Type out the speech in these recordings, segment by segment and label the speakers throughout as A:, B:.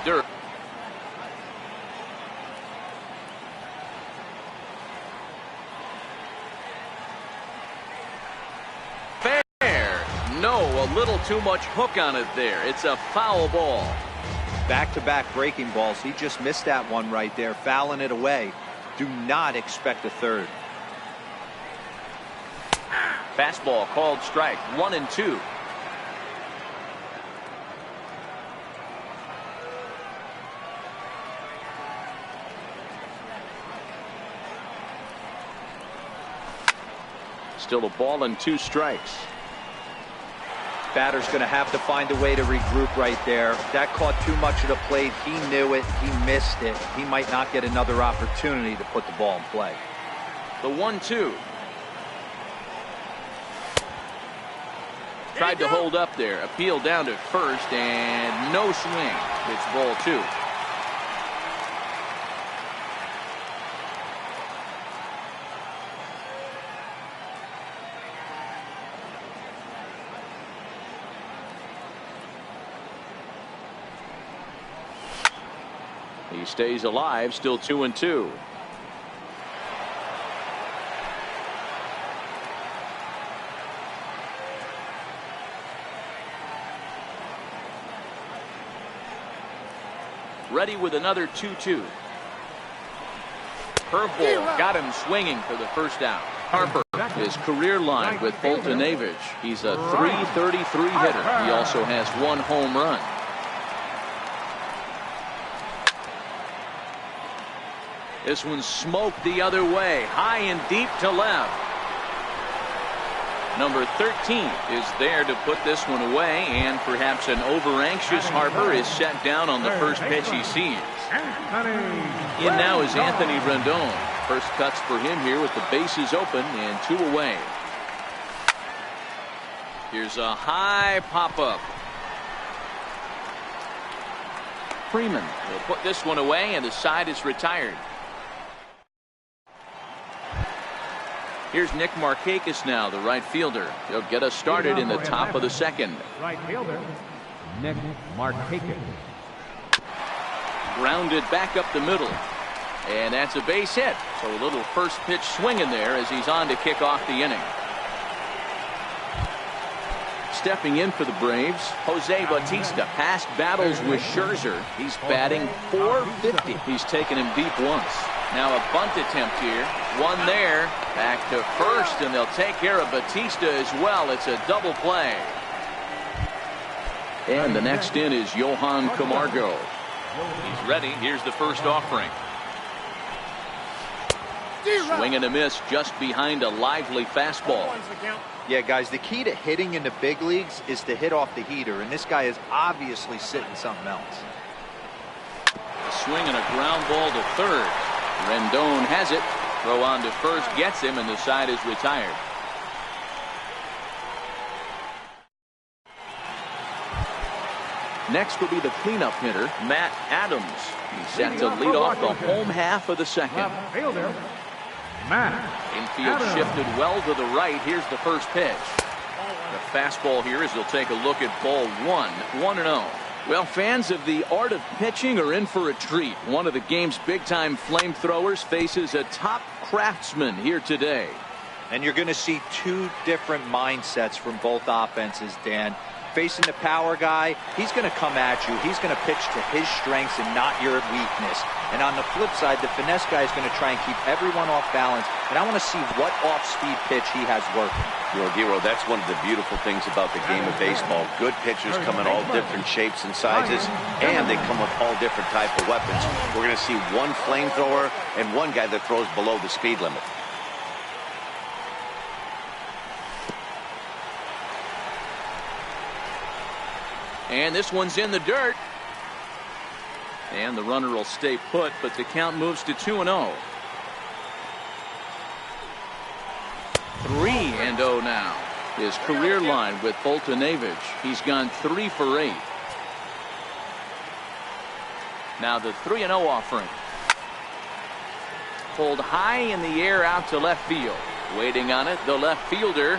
A: dirt. Fair. No, a little too much hook on it there. It's a foul ball.
B: Back-to-back breaking balls. He just missed that one right there, fouling it away. Do not expect a third.
A: Fastball called strike. 1-2. Still a ball and 2 strikes.
B: Batter's going to have to find a way to regroup right there. That caught too much of the plate. He knew it. He missed it. He might not get another opportunity to put the ball in play.
A: The 1-2. Tried to hold up there. Appeal down to first and no swing. It's ball 2. He stays alive, still 2-2. Ready with another 2-2. Curveball got him swinging for the first out. Harper, his career line with Boltonavich. He's a .333 hitter. He also has 1 home run. This one smoked the other way, high and deep to left. Number 13 is there to put this one away, and perhaps an over-anxious Harper is set down on the first pitch he sees. In now is Anthony Rendon. First cuts for him here with the bases open and 2 away. Here's a high pop-up. Freeman will put this one away, and the side is retired. Here's Nick Markakis now, the right fielder. He'll get us started in the top of the second.
C: Right fielder, Nick Markakis.
A: Grounded back up the middle. And that's a base hit. So a little first pitch swing in there as he's on to kick off the inning. Stepping in for the Braves, Jose Bautista. Past battles with Scherzer. He's batting .450. He's taken him deep once. Now a bunt attempt here. One there. Back to first, and they'll take care of Bautista as well. It's a double play. And the next in is Johan Camargo. He's ready. Here's the first offering. Swing and a miss just behind a lively fastball.
B: Yeah, guys, the key to hitting in the big leagues is to hit off the heater, and this guy is obviously sitting something else.
A: A swing and a ground ball to third. Rendon has it. Throw on to first gets him, and the side is retired. Next will be the cleanup hitter, Matt Adams. He's set to lead off the home half of the second. Infield shifted well to the right. Here's the first pitch. The fastball here as they'll take a look at ball 1. 1-0. Well, fans of the art of pitching are in for a treat. One of the game's big-time flamethrowers faces a top craftsman here today.
B: And you're going to see 2 different mindsets from both offenses, Dan. Facing the power guy, he's going to come at you. He's going to pitch to his strengths and not your weakness. And on the flip side, the finesse guy is going to try and keep everyone off balance. And I want to see what off-speed pitch he has working.
D: Giro, that's one of the beautiful things about the game of baseball. Good pitchers come in all different shapes and sizes, and they come with all different type of weapons. We're going to see one flamethrower and one guy that throws below the speed limit.
A: And this one's in the dirt. And the runner will stay put, but the count moves to 2-0. 3-0 now. His career line with Boltonavich. He's gone 3 for 8. Now the 3-0 offering. Pulled high in the air out to left field. Waiting on it, the left fielder.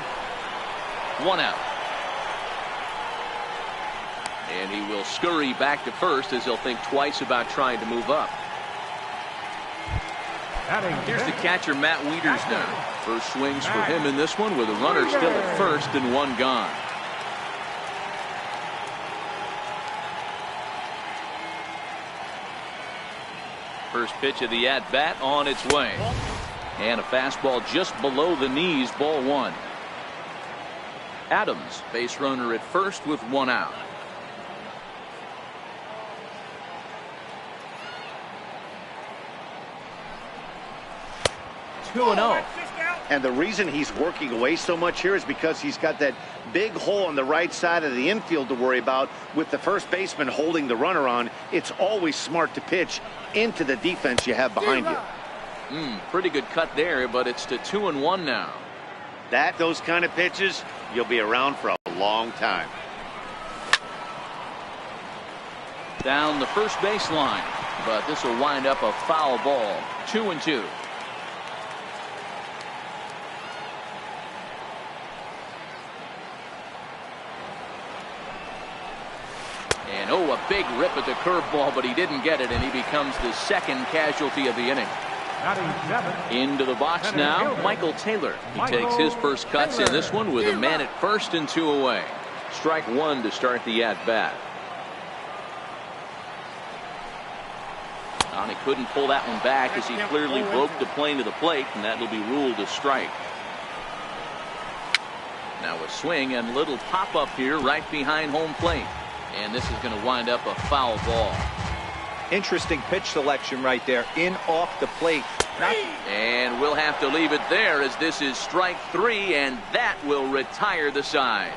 A: 1 out. And he will scurry back to first as he'll think twice about trying to move up. Here's the catcher, Matt Wieters now. First swings for him in this one with a runner still at first and one gone. First pitch of the at-bat on its way. And a fastball just below the knees, ball one. Adams, base runner at first with one out. Two and 0.
D: And the reason he's working away so much here is because he's got that big hole on the right side of the infield to worry about with the first baseman holding the runner on. It's always smart to pitch into the defense you have behind you.
A: Pretty good cut there, but it's to 2-1 now.
D: Those kind of pitches, you'll be around for a long time.
A: Down the first baseline, but this will wind up a foul ball. 2-2. And a big rip at the curveball, but he didn't get it, and he becomes the second casualty of the inning. Into the box now, Michael Taylor. He takes his first cuts in this one with a man at first and two away. Strike one to start the at-bat. He couldn't pull that one back as he clearly broke the plane to the plate, and that will be ruled a strike. Now a swing and little pop-up here right behind home plate. And this is going to wind up a foul ball.
B: Interesting pitch selection right there, in off the plate.
A: And we'll have to leave it there as this is strike three, and that will retire the side.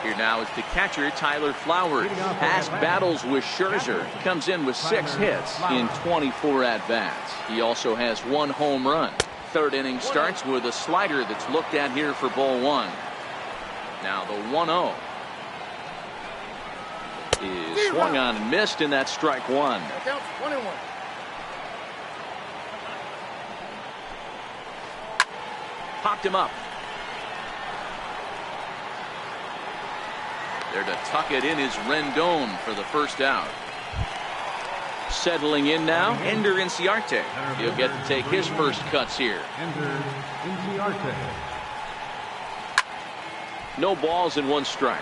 A: Here now is the catcher, Tyler Flowers. Past battles with Scherzer. Comes in with 6 hits in 24 at-bats. He also has 1 home run. Third inning starts with a slider that's looked at here for ball one. Now the 1-0 is swung on and missed, and that's strike one.
E: Counts 1-1.
A: Popped him up. There to tuck it in is Rendon for the first out. Settling in now, Ender Inciarte. He'll get to take his first cuts here. No balls and 1 strike.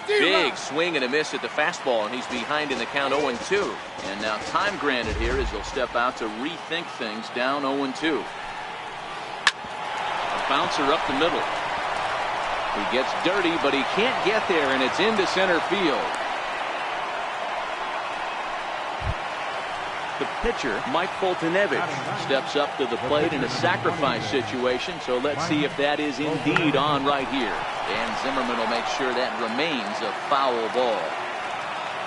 A: Big swing and a miss at the fastball, and he's behind in the count 0-2. And now time granted here as he'll step out to rethink things down 0-2. Bouncer up the middle. He gets dirty, but he can't get there, and it's into center field. The pitcher, Mike Foltynewicz, steps up to the plate in a sacrifice situation, so let's see if that is indeed on right here. And Zimmerman will make sure that remains a foul ball.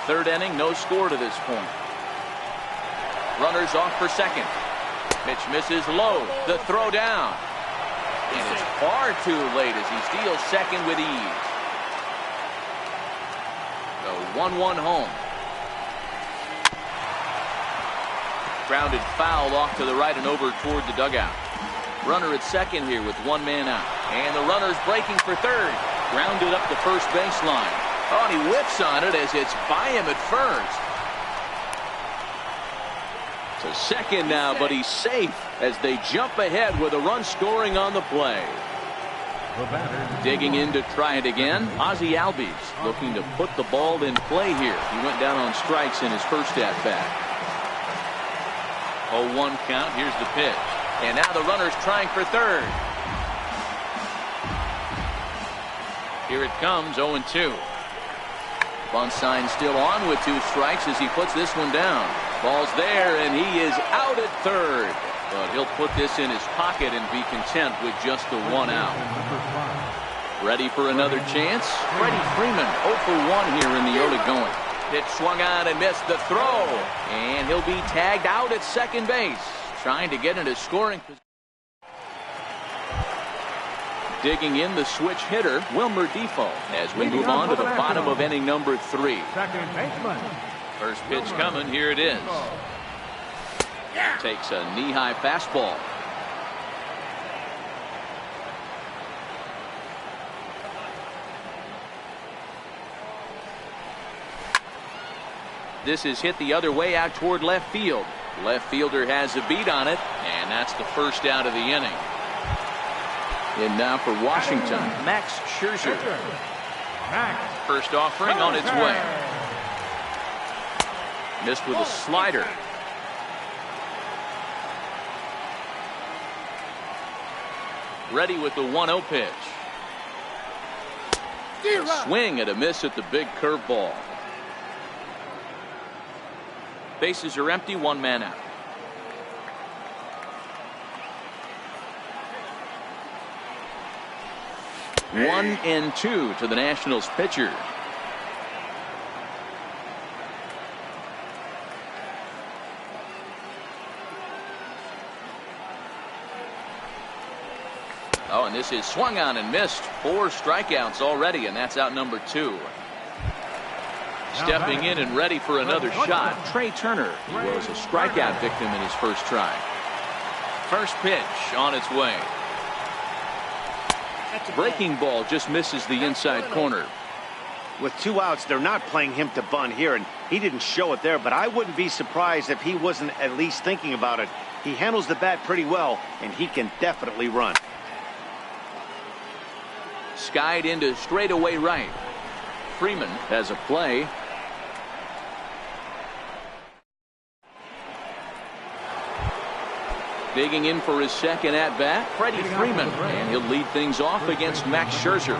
A: Third inning, no score to this point. Runners off for second. Pitch misses low. The throw down. And it's far too late as he steals second with ease. The 1-1 home. Grounded foul off to the right and over toward the dugout. Runner at second here with 1 man out. And the runner's breaking for third. Grounded up the first baseline. Oh, and he whips on it as it's by him at first. To second now, but he's safe as they jump ahead with a run scoring on the play. Digging in to try it again, Ozzie Albies looking to put the ball in play here. He went down on strikes in his first at-bat. 0-1 count. Here's the pitch. And now the runner's trying for third. Here it comes, 0-2. Bunt sign still on with 2 strikes as he puts this one down. Ball's there, and he is out at third. But he'll put this in his pocket and be content with just the 1 out. Ready for another chance? Freddie Freeman 0 for 1 here in the early going. Pitch swung on and missed the throw. And he'll be tagged out at second base. Trying to get into scoring position. Digging in the switch hitter, Wilmer Defoe, as we move on to the bottom of inning number 3.
C: Second baseman,
A: First pitch coming. Here it is. Takes a knee-high fastball. This is hit the other way out toward left field. Left fielder has a beat on it, and that's the first out of the inning. And now for Washington, Max Scherzer. First offering on its way. Missed with a slider. Ready with the 1-0 pitch. A swing and a miss at the big curveball. Bases are empty, one man out. One and two to the Nationals pitcher. Oh, and this is swung on and missed. 4 strikeouts already, and that's out number 2. Stepping in and ready for another shot, Trey Turner. He was a strikeout victim in his first try. First pitch on its way. Breaking ball just misses the inside corner.
D: With 2 outs, they're not playing him to bunt here, and he didn't show it there, but I wouldn't be surprised if he wasn't at least thinking about it. He handles the bat pretty well, and he can definitely run.
A: Skied into straightaway right. Freeman has a play. Digging in for his second at-bat, Freddie Freeman, and he'll lead things off against Max Scherzer.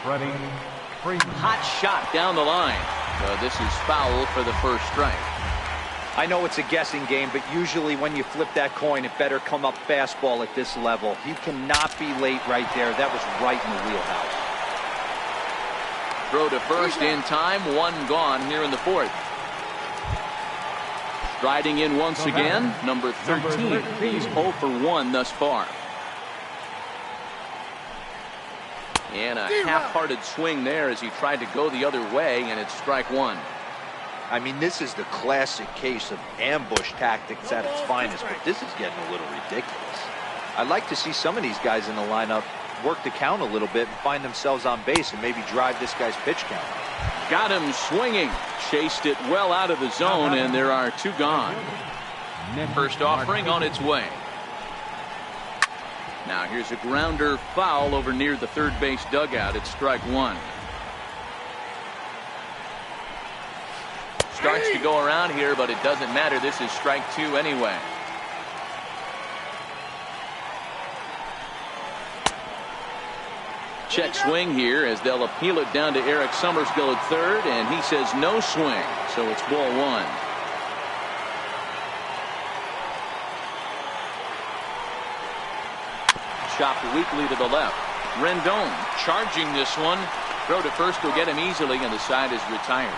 C: Freddie Freeman.
A: Hot shot down the line. This is foul for the first strike.
B: I know it's a guessing game, but usually when you flip that coin, it better come up fastball at this level. He cannot be late right there. That was right in the wheelhouse.
A: Throw to first in time, 1 gone here in the 4th. Striding in once again, number 13. He's 0 for 1 thus far. And a half-hearted swing there as he tried to go the other way, and it's strike 1.
B: I mean, this is the classic case of ambush tactics at its finest, but this is getting a little ridiculous. I'd like to see some of these guys in the lineup work the count a little bit and find themselves on base and maybe drive this guy's pitch count.
A: Got him swinging. Chased it well out of the zone, and there are 2 gone. First offering on its way. Now here's a grounder foul over near the third base dugout. It's strike 1. Starts to go around here, but it doesn't matter. This is strike 2 anyway. Check swing here as they'll appeal it down to Eric Summersgill at third, and he says no swing, so it's ball 1. Chopped weakly to the left. Rendon charging this one. Throw to first will get him easily, and the side is retired.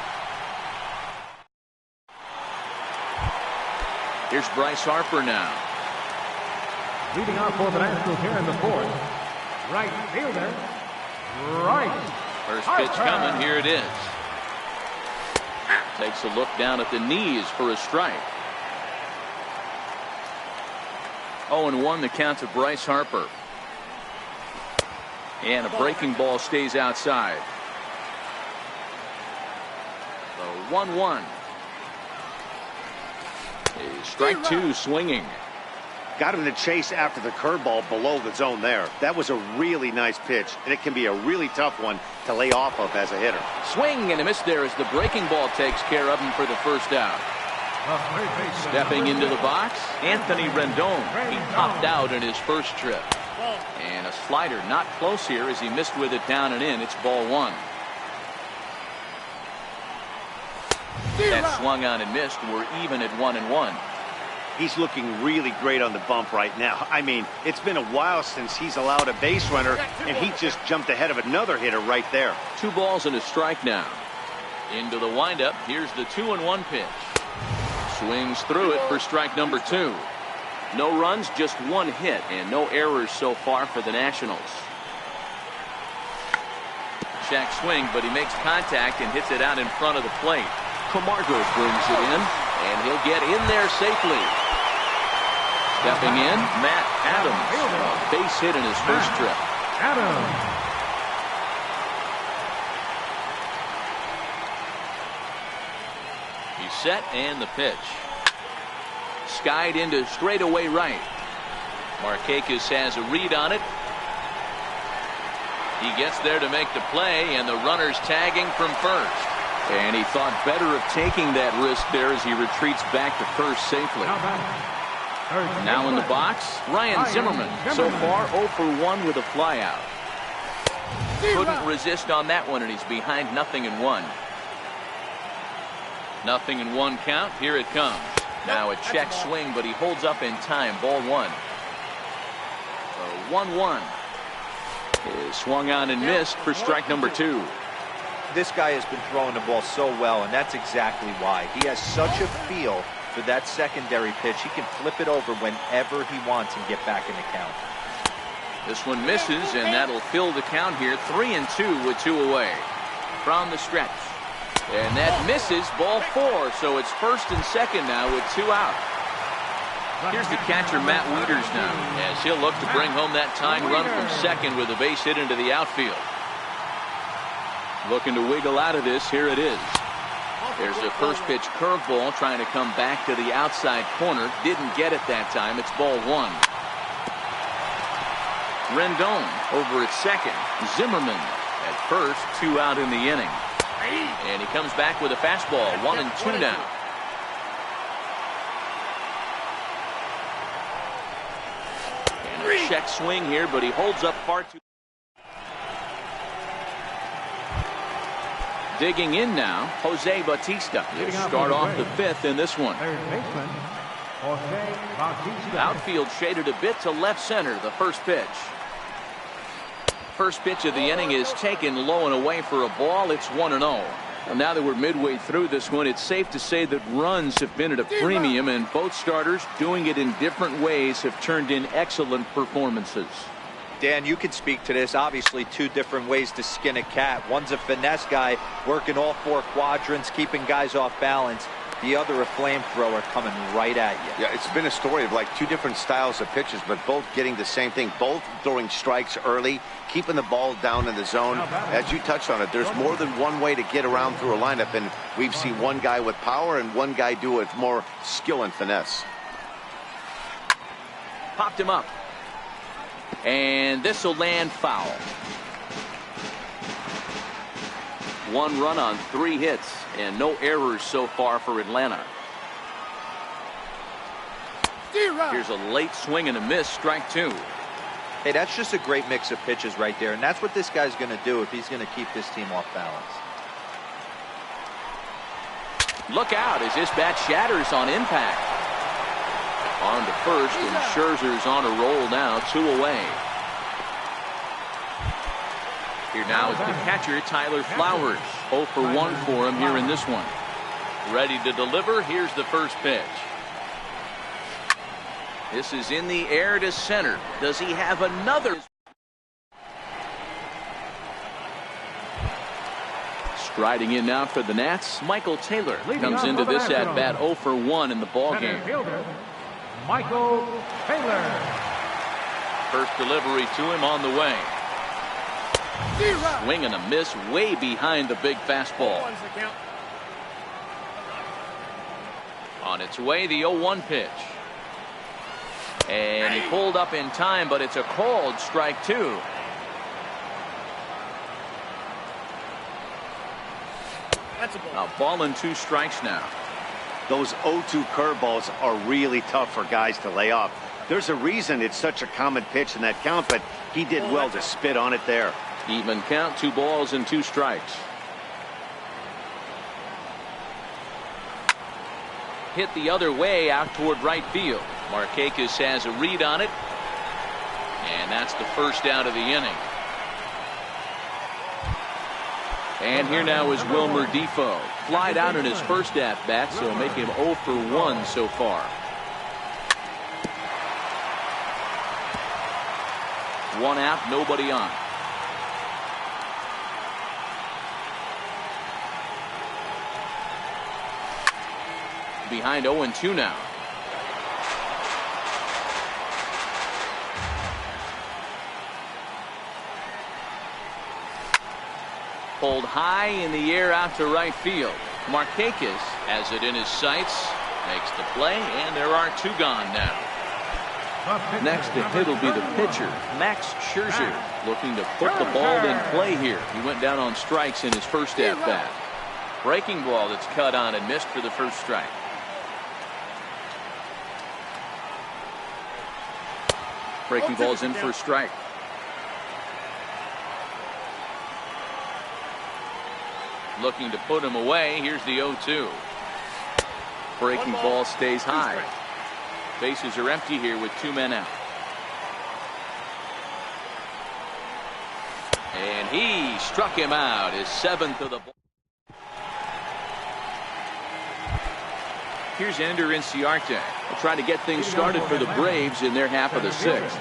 A: Here's Bryce Harper now.
C: Leading off for the Nationals here in the 4th. Right fielder. Right.
A: First pitch coming. Here it is. Takes a look down at the knees for a strike. 0-1 the count to Bryce Harper. And a breaking ball stays outside. The 1-1. Strike 2 swinging.
D: Got him to chase after the curveball below the zone there. That was a really nice pitch, and it can be a really tough one to lay off of as a hitter.
A: Swing and a miss there as the breaking ball takes care of him for the first out. Stepping into the box, Anthony Rendon. He popped out in his first trip. And a slider not close here as he missed with it down and in. It's ball 1. That swung on and missed. We're even at 1-1.
D: He's looking really great on the bump right now. I mean, it's been a while since he's allowed a base runner, and he just jumped ahead of another hitter right there.
A: 2 balls and a strike now. Into the windup. Here's the 2-1 pitch. Swings through it for strike number 2. No runs, just 1 hit, and no errors so far for the Nationals. Check swing, but he makes contact and hits it out in front of the plate. Camargo brings it in, and he'll get in there safely. Stepping in, Matt Adams. A base hit in his first trip.
C: Adams.
A: He's set, and the pitch. Skied into straightaway right. Markakis has a read on it. He gets there to make the play, and the runner's tagging from first. And he thought better of taking that risk there as he retreats back to first safely. Now in the box, Ryan Zimmerman. So far 0 for 1 with a flyout. Couldn't resist on that one, and he's behind 0-1. 0-1 count. Here it comes. Now a check swing, but he holds up in time. Ball 1. 1-1. Is swung on and missed for strike number 2.
B: This guy has been throwing the ball so well, and that's exactly why. He has such a feel for that secondary pitch. He can flip it over whenever he wants and get back in the count.
A: This one misses, and that'll fill the count here. 3-2 with 2 away. From the stretch. And that misses. Ball 4. So it's first and second now with 2 out. Here's the catcher, Matt Wieters, now, as he'll look to bring home that tying run from second with a base hit into the outfield. Looking to wiggle out of this. Here it is. There's a first pitch curveball trying to come back to the outside corner. Didn't get it that time. It's ball 1. Rendon over at second. Zimmerman at first. 2 out in the inning. And he comes back with a fastball. 1-2 now. And a check swing here, but he holds up far too. Digging in now, Jose Bautista. He'll start off the 5th in this one.
C: Third baseman, Jose Bautista.
A: Outfield shaded a bit to left center. The first pitch. First pitch of the inning is taken low and away for a ball. It's 1-0. Well, now that we're midway through this one, it's safe to say that runs have been at a premium, and both starters, doing it in different ways, have turned in excellent performances.
B: Dan, you could speak to this. Obviously, 2 different ways to skin a cat. One's a finesse guy working all 4 quadrants, keeping guys off balance. The other, a flamethrower coming right at you.
D: Yeah, it's been a story of like 2 different styles of pitches, but both getting the same thing. Both throwing strikes early, keeping the ball down in the zone. As you touched on it, there's more than one way to get around through a lineup, and we've seen one guy with power and one guy do it with more skill and finesse.
A: Popped him up. And this will land foul. 1 run on 3 hits and no errors so far for Atlanta. Here's a late swing and a miss. Strike 2.
B: Hey, that's just a great mix of pitches right there, and that's what this guy's going to do if he's going to keep this team off balance.
A: Look out as this bat shatters on impact. On to first, and Scherzer's on a roll now. 2 away. Here now is the catcher, Tyler Flowers. 0 for 1 for him here in this one. Ready to deliver. Here's the first pitch. This is in the air to center. Does he have another? Striding in now for the Nats, Michael Taylor comes into this at bat 0 for 1 in the ballgame.
C: Michael Taylor.
A: First delivery to him on the way. Swing and a miss way behind the big fastball. On its way, the 0-1 pitch. And he pulled up in time, but it's a called strike 2. A ball and 2 strikes now.
D: Those 0-2 curveballs are really tough for guys to lay off. There's a reason it's such a common pitch in that count, but he did well to spit on it there.
A: Even count, 2 balls and 2 strikes. Hit the other way out toward right field. Markakis has a read on it. And that's the first out of the inning. And here now is Wilmer Defoe. Flied out in his first at-bat, so make him 0 for 1 so far. 1 out, nobody on. behind 0-2 now. Pulled high in the air out to right field. Markakis has it in his sights, makes the play, and there are 2 gone now. Next to hit will be the pitcher, Max Scherzer, looking to put the ball in play here. He went down on strikes in his first at-bat. Breaking ball that's cut on and missed for the first strike. Breaking ball's in for a strike. Looking to put him away. Here's the 0-2. Breaking ball stays high. Bases are empty here with 2 men out. And he struck him out, his 7th of the ball. Here's Ender Inciarte. They'll try to get things started for the Braves in their half of the 6th.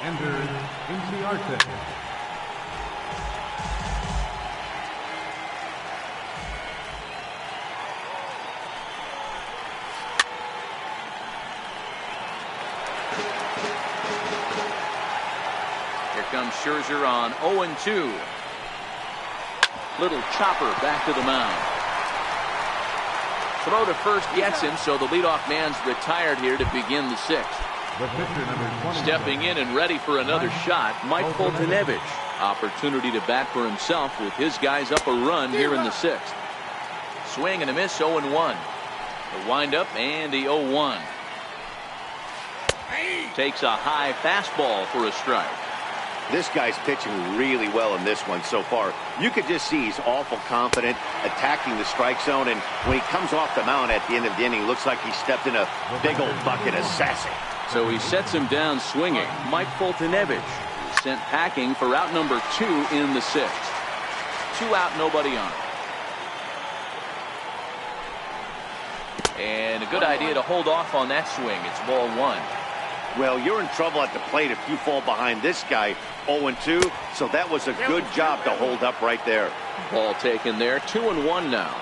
C: Ender Inciarte.
A: Comes Scherzer on 0-2. Little chopper back to the mound. Throw to first gets him, so the leadoff man's retired here to begin the 6th. Stepping in and ready for another shot, Mike Foltynewicz. Opportunity to bat for himself with his guys up a run here in the 6th. Swing and a miss, 0-1. The windup and the 0-1. Takes a high fastball for a strike.
D: This guy's pitching really well in this one so far. You could just see he's awful confident, attacking the strike zone, and when he comes off the mound at the end of the inning, looks like he stepped in a big old bucket of sassy.
A: So he sets him down swinging. Mike Foltynewicz sent packing for out number 2 in the 6th. 2 out, nobody on. And a good idea to hold off on that swing. It's ball 1.
D: Well, you're in trouble at the plate if you fall behind this guy 0-2, so that was a good job to hold up right there.
A: Ball taken there, 2-1 now.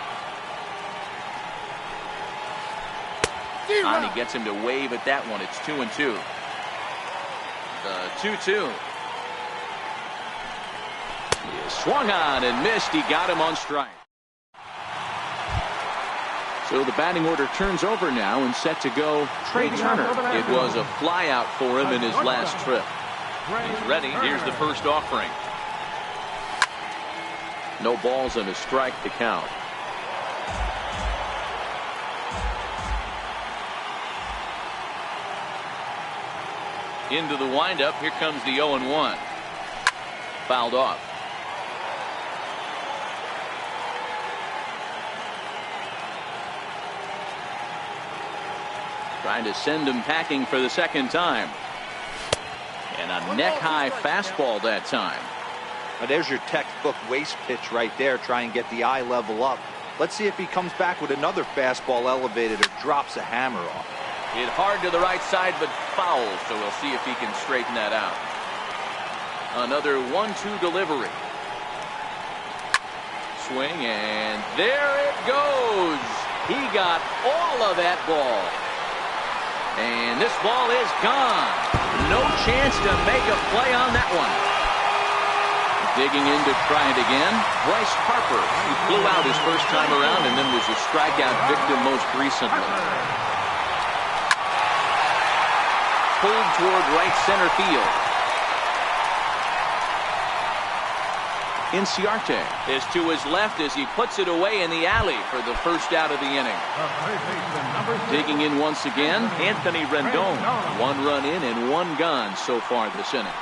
A: And he gets him to wave at that one. It's 2-2. The 2-2. He swung on and missed. He got him on strike. So the batting order turns over now and set to go Trey Turner. It was a flyout for him in his last trip. He's ready. Here's the first offering. No balls and a strike to count. Into the windup. Here comes the 0-1. Fouled off. Trying to send him packing for the second time. And a neck-high fastball that time.
B: Now there's your textbook waist pitch right there. Try and get the eye level up. Let's see if he comes back with another fastball elevated or drops a hammer off.
A: Hit hard to the right side, but foul, so we'll see if he can straighten that out. Another 1-2 delivery. Swing, and there it goes. He got all of that ball. And this ball is gone. No chance to make a play on that one. Digging in to try it again. Bryce Harper, who blew out his first time around and then was a strikeout victim most recently. Pulled toward right center field. Inciarte is to his left as he puts it away in the alley for the first out of the inning. Digging in once again, Anthony Rendon. 1 run in and 1 gone so far this inning.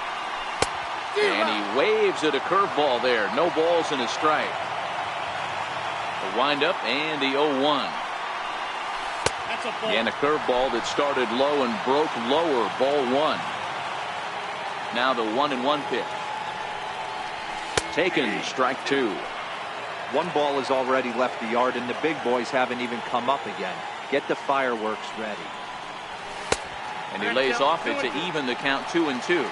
A: And he waves at a curveball there. No balls and a strike. The windup and the 0-1. And a curveball that started low and broke lower. Ball 1. Now the 1-1 pitch. Taken, strike 2.
B: 1 ball has already left the yard, and the big boys haven't even come up again. Get the fireworks ready.
A: And he lays off it to even the count 2-2.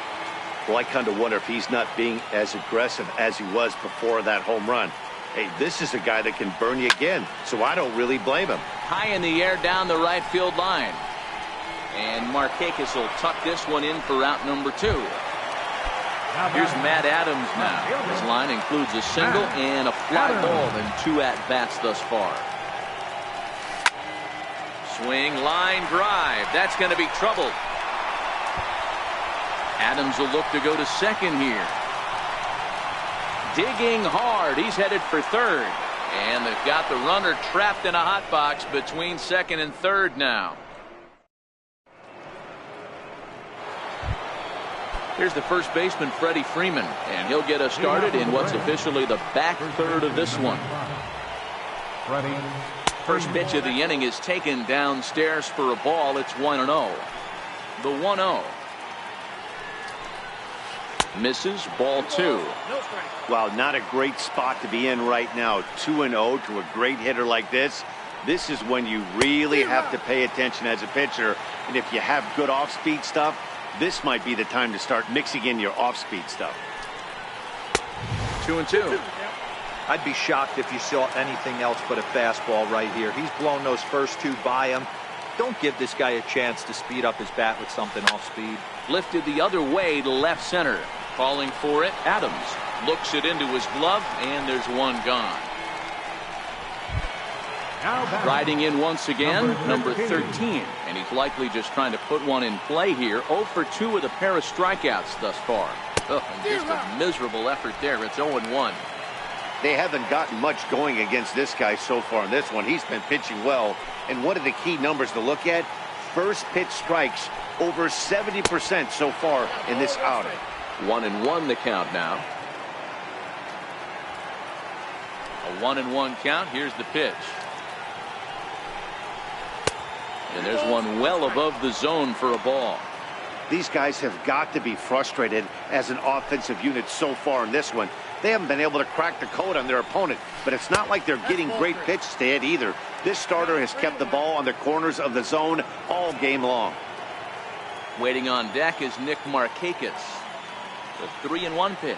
D: Well, I kind of wonder if he's not being as aggressive as he was before that home run. Hey, this is a guy that can burn you again, so I don't really blame him.
A: high in the air down the right field line. And Markakis will tuck this one in for route number 2. Here's Matt Adams now. His line includes a single and a fly ball and 2 at-bats thus far. Swing, line drive. That's going to be trouble. Adams will look to go to second here. Digging hard. He's headed for third. And they've got the runner trapped in a hot box between second and third now. Here's the first baseman, Freddie Freeman, and he'll get us started in what's officially the back third of this one. First pitch of the inning is taken downstairs for a ball. It's 1-0. The 1-0. Misses, ball 2.
D: Wow, not a great spot to be in right now. 2-0 to a great hitter like this. This is when you really have to pay attention as a pitcher. And if you have good off-speed stuff, this might be the time to start mixing in your off-speed stuff.
A: 2-2.
B: I'd be shocked if you saw anything else but a fastball right here. He's blown those first 2 by him. Don't give this guy a chance to speed up his bat with something off speed.
A: Lifted the other way to left center. Calling for it, Adams. Looks it into his glove, and there's one gone. Riding in once again, number 13. And he's likely just trying to put one in play here. 0 for 2 with a pair of strikeouts thus far. And just a miserable effort there. It's 0-1.
D: They haven't gotten much going against this guy so far in this one. He's been pitching well. And one of the key numbers to look at, first pitch strikes over 70% so far in this outing.
A: 1-1 the count now. A 1-1 count. Here's the pitch. And there's one well above the zone for a ball.
D: These guys have got to be frustrated as an offensive unit so far in this one. They haven't been able to crack the code on their opponent, but it's not like they're getting great pitches to hit either. This starter has kept the ball on the corners of the zone all game long.
A: Waiting on deck is Nick Markakis. The 3-1 pitch.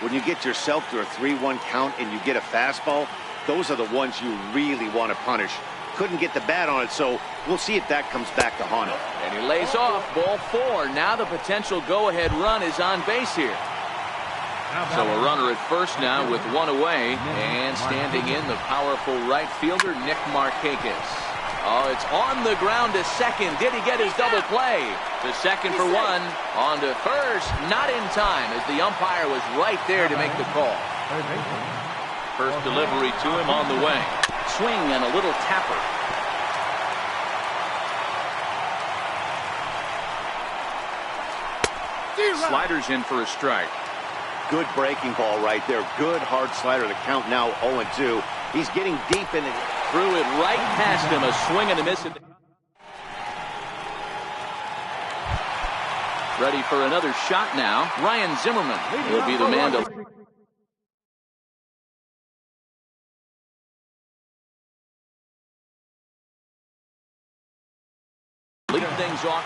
D: When you get yourself to a 3-1 count and you get a fastball, those are the ones you really want to punish. Couldn't get the bat on it, so we'll see if that comes back to haunt him.
A: And he lays off, ball 4. Now the potential go-ahead run is on base here. So a runner at first now with 1 away, and standing in the powerful right fielder, Nick Markakis. Oh, it's on the ground to second. Did he get his double play? To second for 1. On to first, not in time, as the umpire was right there to make the call. First delivery to him on the way. Swing and a little tapper. Sliders in for a strike.
D: Good breaking ball right there. Good hard slider. The count now 0-2. He's getting deep in it.
A: Threw it right past him. A swing and a miss. Ready for another shot now. Ryan Zimmerman will be the man to lead things off.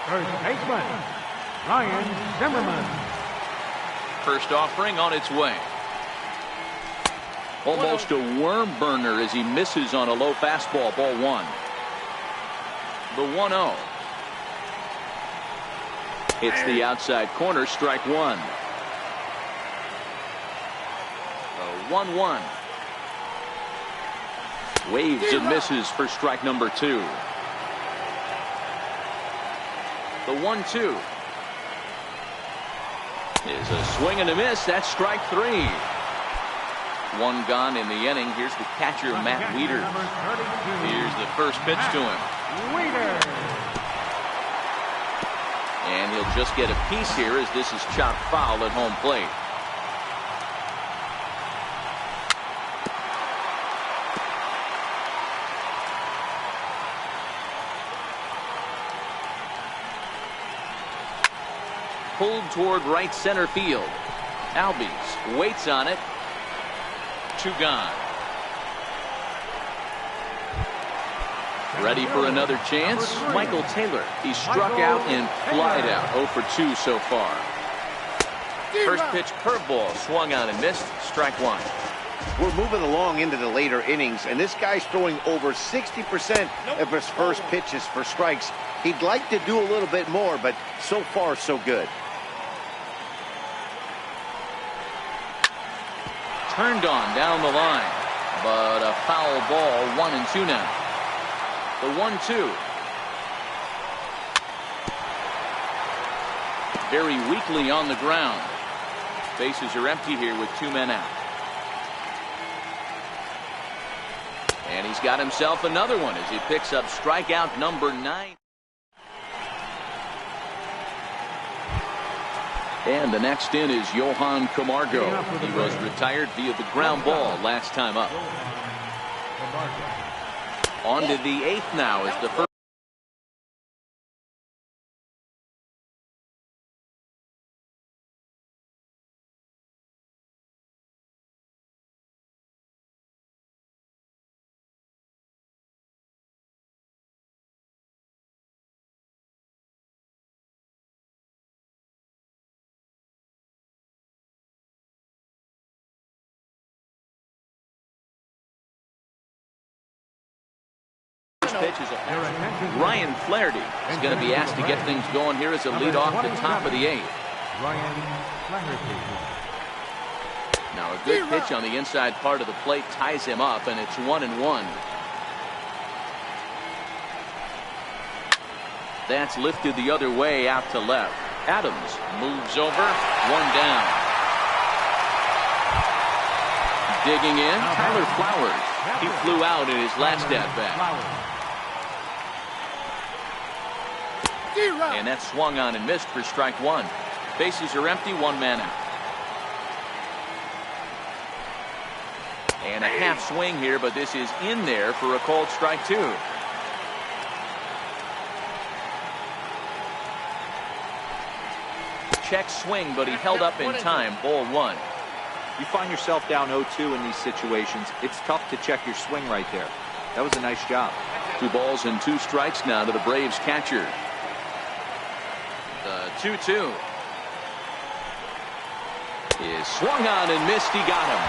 C: First baseman, Ryan Zimmerman.
A: First offering on its way. Almost a worm burner as he misses on a low fastball, ball 1. The 1-0. It's the outside corner, strike 1. The 1-1. Waves and misses for strike number 2. The 1-2. Is a swing and a miss. That's strike 3. 1 gone in the inning. Here's the catcher, Matt Wieters. Here's the first pitch to him. And he'll just get a piece here as this is chopped foul at home plate. Pulled toward right center field. Albies waits on it. 2 gone. Ready for another chance. Michael Taylor. He struck out and flied out. 0 for 2 so far. First pitch curveball swung on and missed. Strike 1.
D: We're moving along into the later innings, and this guy's throwing over 60% of his first pitches for strikes. He'd like to do a little bit more, but so far, so good.
A: Turned on down the line, but a foul ball, 1-2 now. The 1-2. Very weakly on the ground. Bases are empty here with 2 men out. And he's got himself another one as he picks up strikeout number 9. And the next in is Johan Camargo. He was retired via the ground ball last time up. On to the 8th now as the first. Pitch is Ryan Flaherty is going to be asked to get things going here as a lead off the top of the 8th. Now a good pitch on the inside part of the plate ties him up, and it's 1-1. That's lifted the other way out to left. Adams moves over, 1 down. Digging in, Tyler Flowers. He flew out in his last at-bat. And that swung on and missed for strike 1. Bases are empty, 1 man out. And a half swing here, but this is in there for a called strike 2. Check swing, but he held up in time. Ball 1.
B: You find yourself down 0-2 in these situations. It's tough to check your swing right there. That was a nice job.
A: 2 balls and 2 strikes now to the Braves catcher. The 2-2 is swung on and missed. He got him.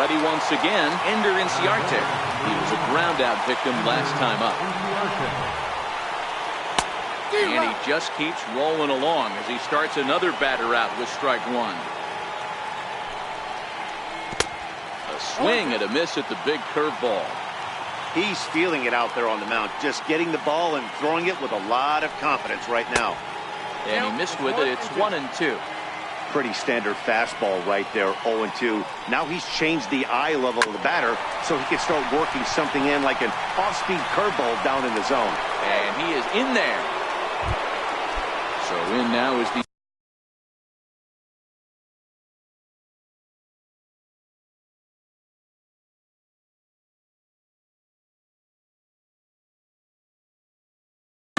A: Ready once again, Ender Inciarte. He was a ground out victim last time up. And he just keeps rolling along as he starts another batter out with strike 1. A swing and a miss at the big curveball.
D: He's feeling it out there on the mound, just getting the ball and throwing it with a lot of confidence right now.
A: And he missed with it. It's 1-2.
D: Pretty standard fastball right there, 0-2. Now he's changed the eye level of the batter so he can start working something in like an off-speed curveball down in the zone.
A: And he is in there. So in now is the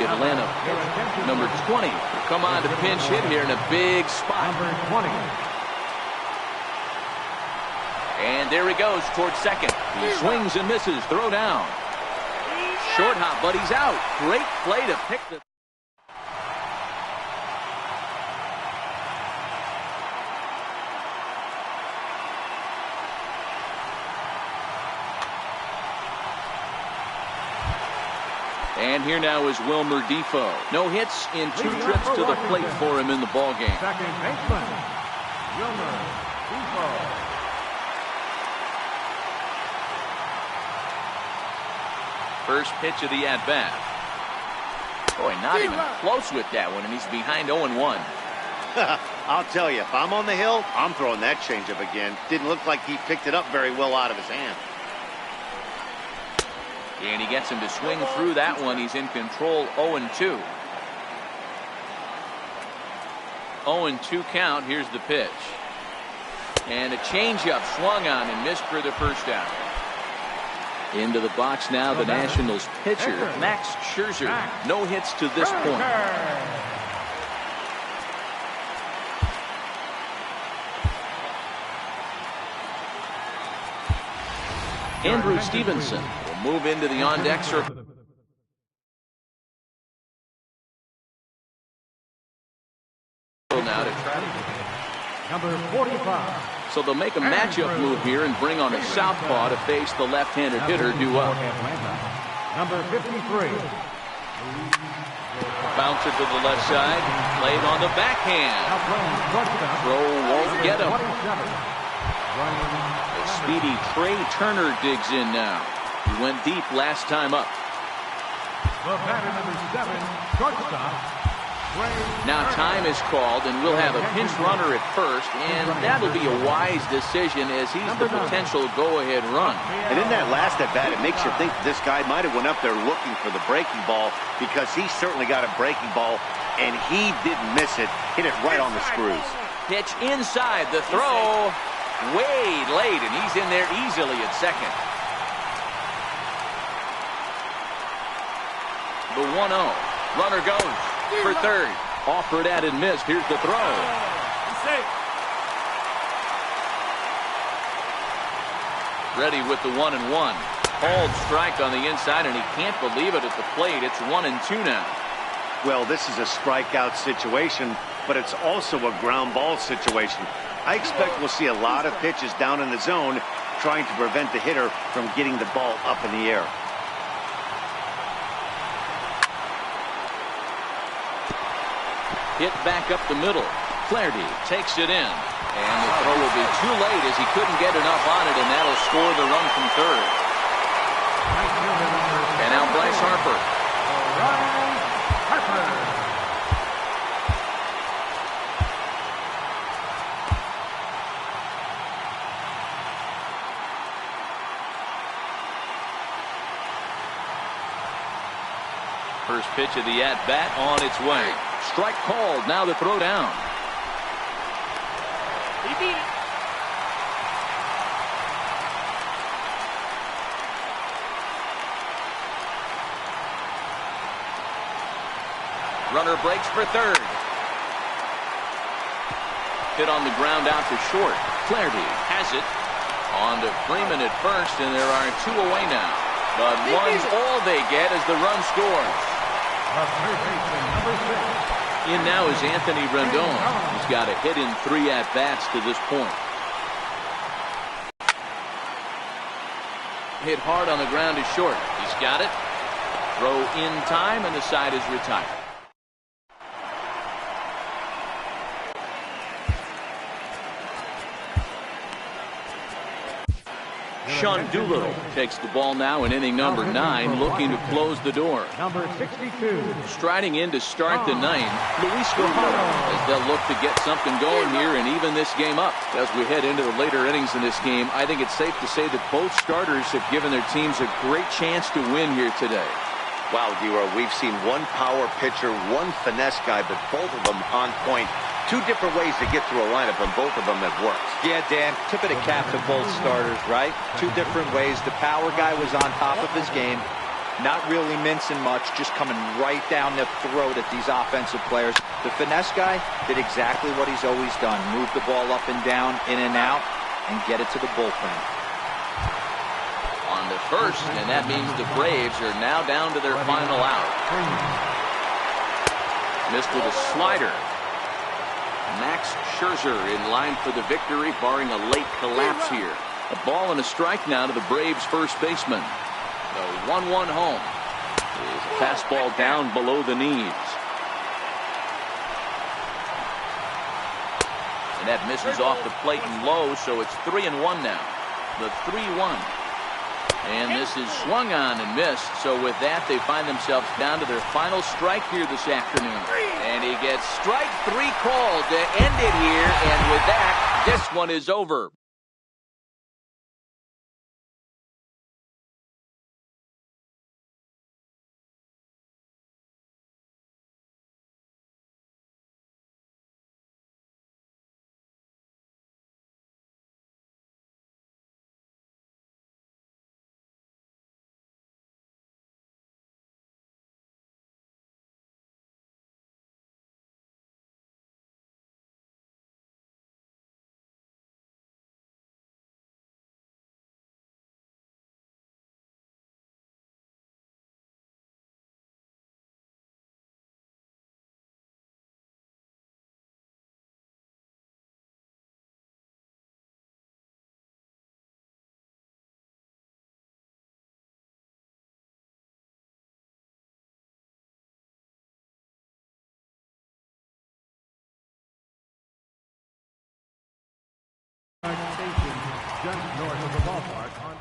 A: Atlanta. Number 20 come on to pinch hit here in a big spot.
C: Number 20.
A: And there he goes towards second. He swings and misses. Throw down. Short hop, but he's out. Great play to pick the. And here now is Wilmer Defoe. No hits in 2 trips to the plate for him in the ballgame.
C: Second baseman, Wilmer Defoe.
A: First pitch of the at-bat. Boy, not even close with that one, and he's behind 0-1.
D: I'll tell you, if I'm on the hill, I'm throwing that changeup again. Didn't look like he picked it up very well out of his hand.
A: And he gets him to swing through that one. He's in control, 0-2. 0-2 count. Here's the pitch. And a changeup swung on and missed for the first out. Into the box now, the Nationals pitcher, Max Scherzer. No hits to this point. Andrew Stevenson will move into the on-deck circle. Now to try to
C: Number 45.
A: So they'll make a matchup move here and bring on a southpaw to face the left-handed hitter due up.
C: Number 53.
A: Bouncer to the left side. Played on the backhand. Throw won't get him. The speedy Trey Turner digs in now. He went deep last time up.
C: The batter, number 7, shortstop.
A: Now time is called, and we'll have a pinch runner at first, and that'll be a wise decision as he's the potential go-ahead run.
D: And in that last at-bat, it makes you think this guy might have went up there looking for the breaking ball, because he certainly got a breaking ball, and he didn't miss it. Hit it right on the screws.
A: Pitch inside, the throw way late, and he's in there easily at second. The 1-0. Runner goes for third. Offered at and missed. Here's the throw. Ready with the 1-1. Called strike on the inside, and he can't believe it at the plate. It's 1-2 now.
D: Well, this is a strikeout situation, but it's also a ground ball situation. I expect we'll see a lot of pitches down in the zone trying to prevent the hitter from getting the ball up in the air.
A: Hit back up the middle. Flaherty takes it in. And the throw will be too late as he couldn't get enough on it, and that'll score the run from third. And now Bryce Harper. First pitch of the at-bat on its way. Strike called. Now the throw down. He beat it. Runner breaks for third. Hit on the ground out to short. Flaherty has it. On to Freeman at first, and there are two away now. But one's all they get as the run scores. In now is Anthony Rendon. He's got a hit in 3 at-bats to this point. Hit hard on the ground is short. He's got it. Throw in time, and the side is retired. Sean Doolittle takes the ball now in inning number 9, looking to close the door.
C: Number 62.
A: Striding in to start the 9th, Luis Guerrero, as they'll look to get something going here and even this game up. As we head into the later innings in this game, I think it's safe to say that both starters have given their teams a great chance to win here today.
D: Wow, D-Roy, we've seen one power pitcher, one finesse guy, but both of them on point. 2 different ways to get through a lineup, and both of them have worked.
B: Yeah, Dan, tip of the cap to both starters, right? 2 different ways. The power guy was on top of his game, not really mincing much, just coming right down the throat at these offensive players. The finesse guy did exactly what he's always done, move the ball up and down, in and out, and get it to the bullpen.
A: On to first, and that means the Braves are now down to their final out. Missed with a slider. Max Scherzer in line for the victory, barring a late collapse here. A ball and a strike now to the Braves first baseman. The 1-1 home. Is a fastball down below the knees. And that misses off the plate and low, so it's 3-1 now. The 3-1. And this is swung on and missed. So with that, they find themselves down to their final strike here this afternoon. And he gets strike 3 called to end it here. And with that, this one is over.
C: just north of the ballpark on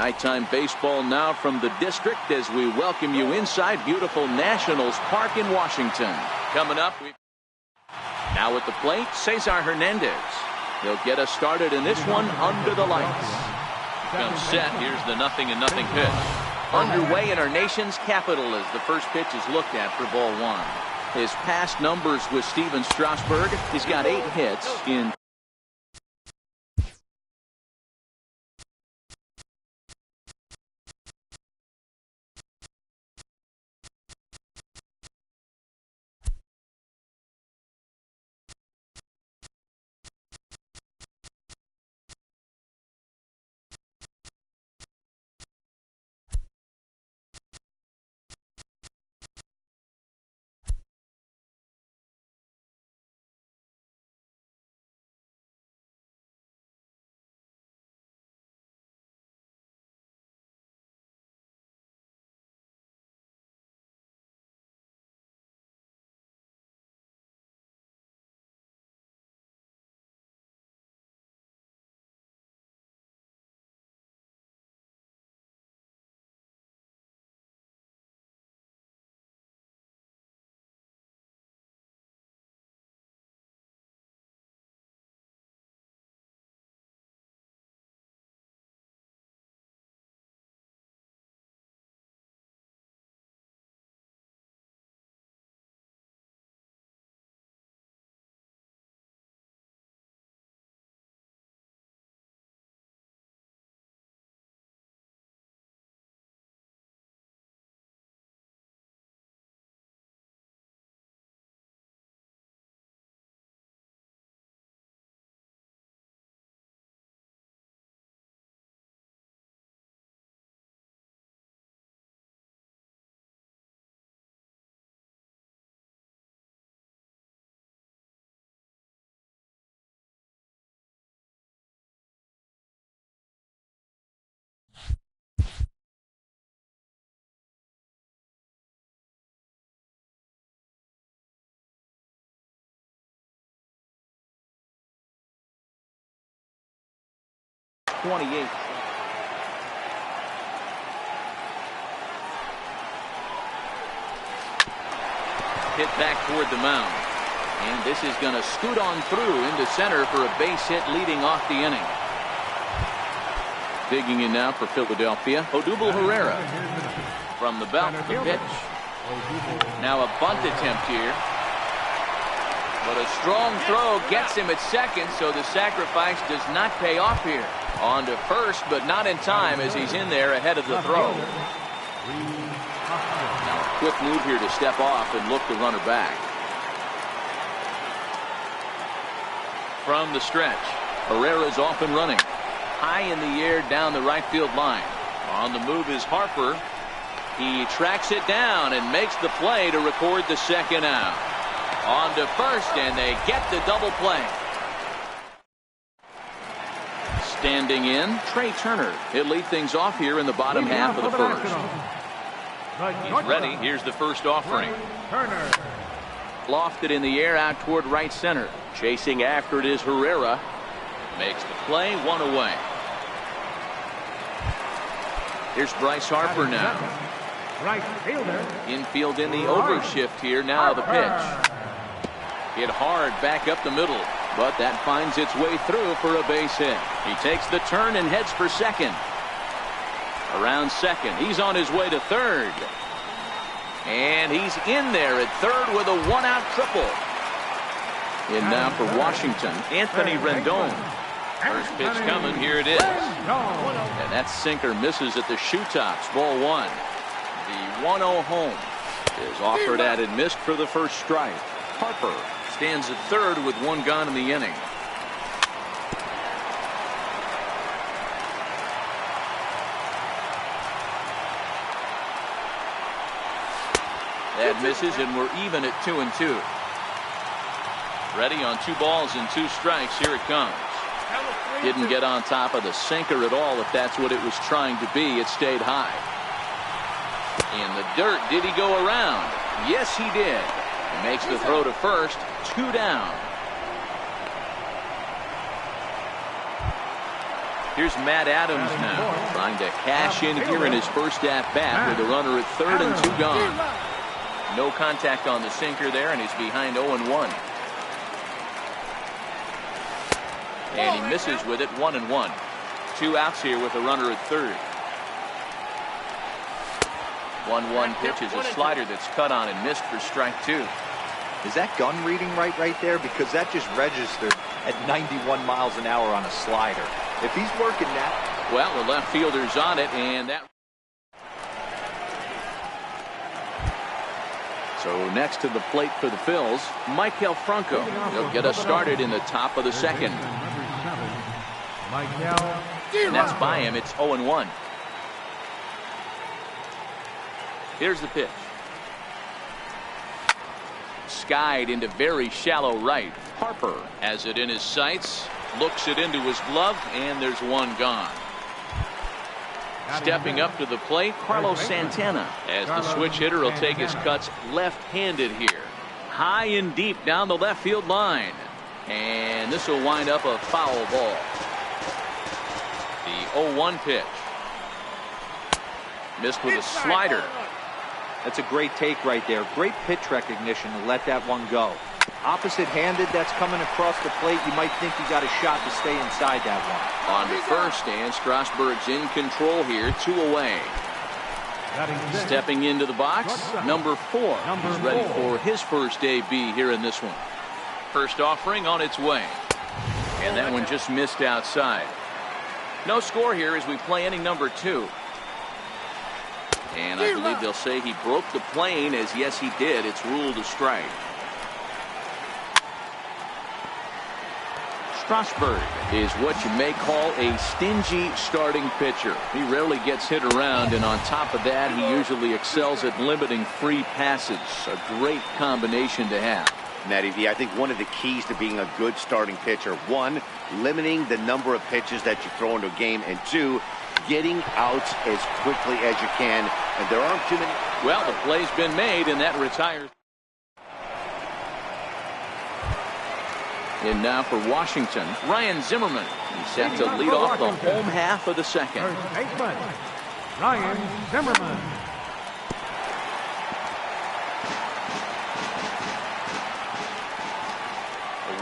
A: Nighttime baseball now from the district as we welcome you inside beautiful Nationals Park in Washington. Coming up, now at the plate, Cesar Hernandez. He'll get us started in this one under the lights. Comes set. Here's the 0-0 pitch. Underway in our nation's capital as the first pitch is looked at for ball one. His past numbers with Steven Strasburg, he's got 8 hits in .28. Hit back toward the mound. And this is going to scoot on through into center for a base hit leading off the inning. Digging in now for Philadelphia, Odubel Herrera. From the belt, the pitch. Now a bunt attempt here. But a strong throw gets him at second, so the sacrifice does not pay off here. On to first, but not in time as he's in there ahead of the throw. Now a quick move here to step off and look the runner back. From the stretch, Herrera's off and running. High in the air down the right field line. On the move is Harper. He tracks it down and makes the play to record the second out. On to first, and they get the double play. Standing in, Trey Turner. He'll lead things off here in the bottom half of the first. He's ready. Here's the first offering. Lofted in the air out toward right center. Chasing after it is Herrera. Makes the play, one away. Here's Bryce Harper now.
C: Right fielder.
A: Infield in the overshift here. Now the pitch. Hit hard back up the middle, but that finds its way through for a base hit. He takes the turn and heads for second. Around second, he's on his way to third. And he's in there at third with a one-out triple. And now for Washington, Anthony Rendon. First pitch coming, here it is. And that sinker misses at the shoe tops, ball one. The 1-0 home is offered at and missed for the first strike. Harper stands at third with one gone in the inning. That misses, and we're even at 2-2. Ready on 2 balls and 2 strikes. Here it comes. Didn't get on top of the sinker at all. If that's what it was trying to be, it stayed high. In the dirt, did he go around? Yes, he did. He makes the throw to first. 2 down. Here's Matt Adams now, trying to cash in here in his first at-bat with a runner at third and 2 gone. No contact on the sinker there, and he's behind 0-1. And he misses with it, 1-1. 2 outs here with a runner at third. 1-1 pitch is a slider that's cut on and missed for strike 2.
B: Is that gun reading right there? Because that just registered at 91 miles an hour on a slider. If he's working that.
A: Well, the left fielder's on it, and that. So next to the plate for the Phils, Maikel Franco. He'll get us started in the top of the second. And that's by him. It's 0-1. Here's the pitch. Skied into very shallow right. Harper has it in his sights, looks it into his glove, and there's one gone. Stepping up to the plate, Carlos Santana, as the switch hitter will take his cuts left-handed here. High and deep down the left field line. And this will wind up a foul ball. The 0-1 pitch. Missed with a slider.
B: That's a great take right there. Great pitch recognition to let that one go. Opposite-handed, that's coming across the plate. You might think you got a shot to stay inside that one.
A: On to first, and Strasburg's in control here, 2 away. Stepping into the box, number 4. He's ready for his first AB here in this one. First offering on its way. And that one just missed outside. No score here as we play inning number 2. And I believe they'll say he broke the plane, as yes he did. It's ruled a strike. Strasburg is what you may call a stingy starting pitcher. He rarely gets hit around, and on top of that, he usually excels at limiting free passes. A great combination to have.
D: Matty V, I think one of the keys to being a good starting pitcher, 1, limiting the number of pitches that you throw into a game, and 2, getting outs as quickly as you can. And there aren't too many.
A: Well, the play's been made, and that retires. And now for Washington, Ryan Zimmerman. He's set to lead off the home half of the second.
C: Ryan Zimmerman.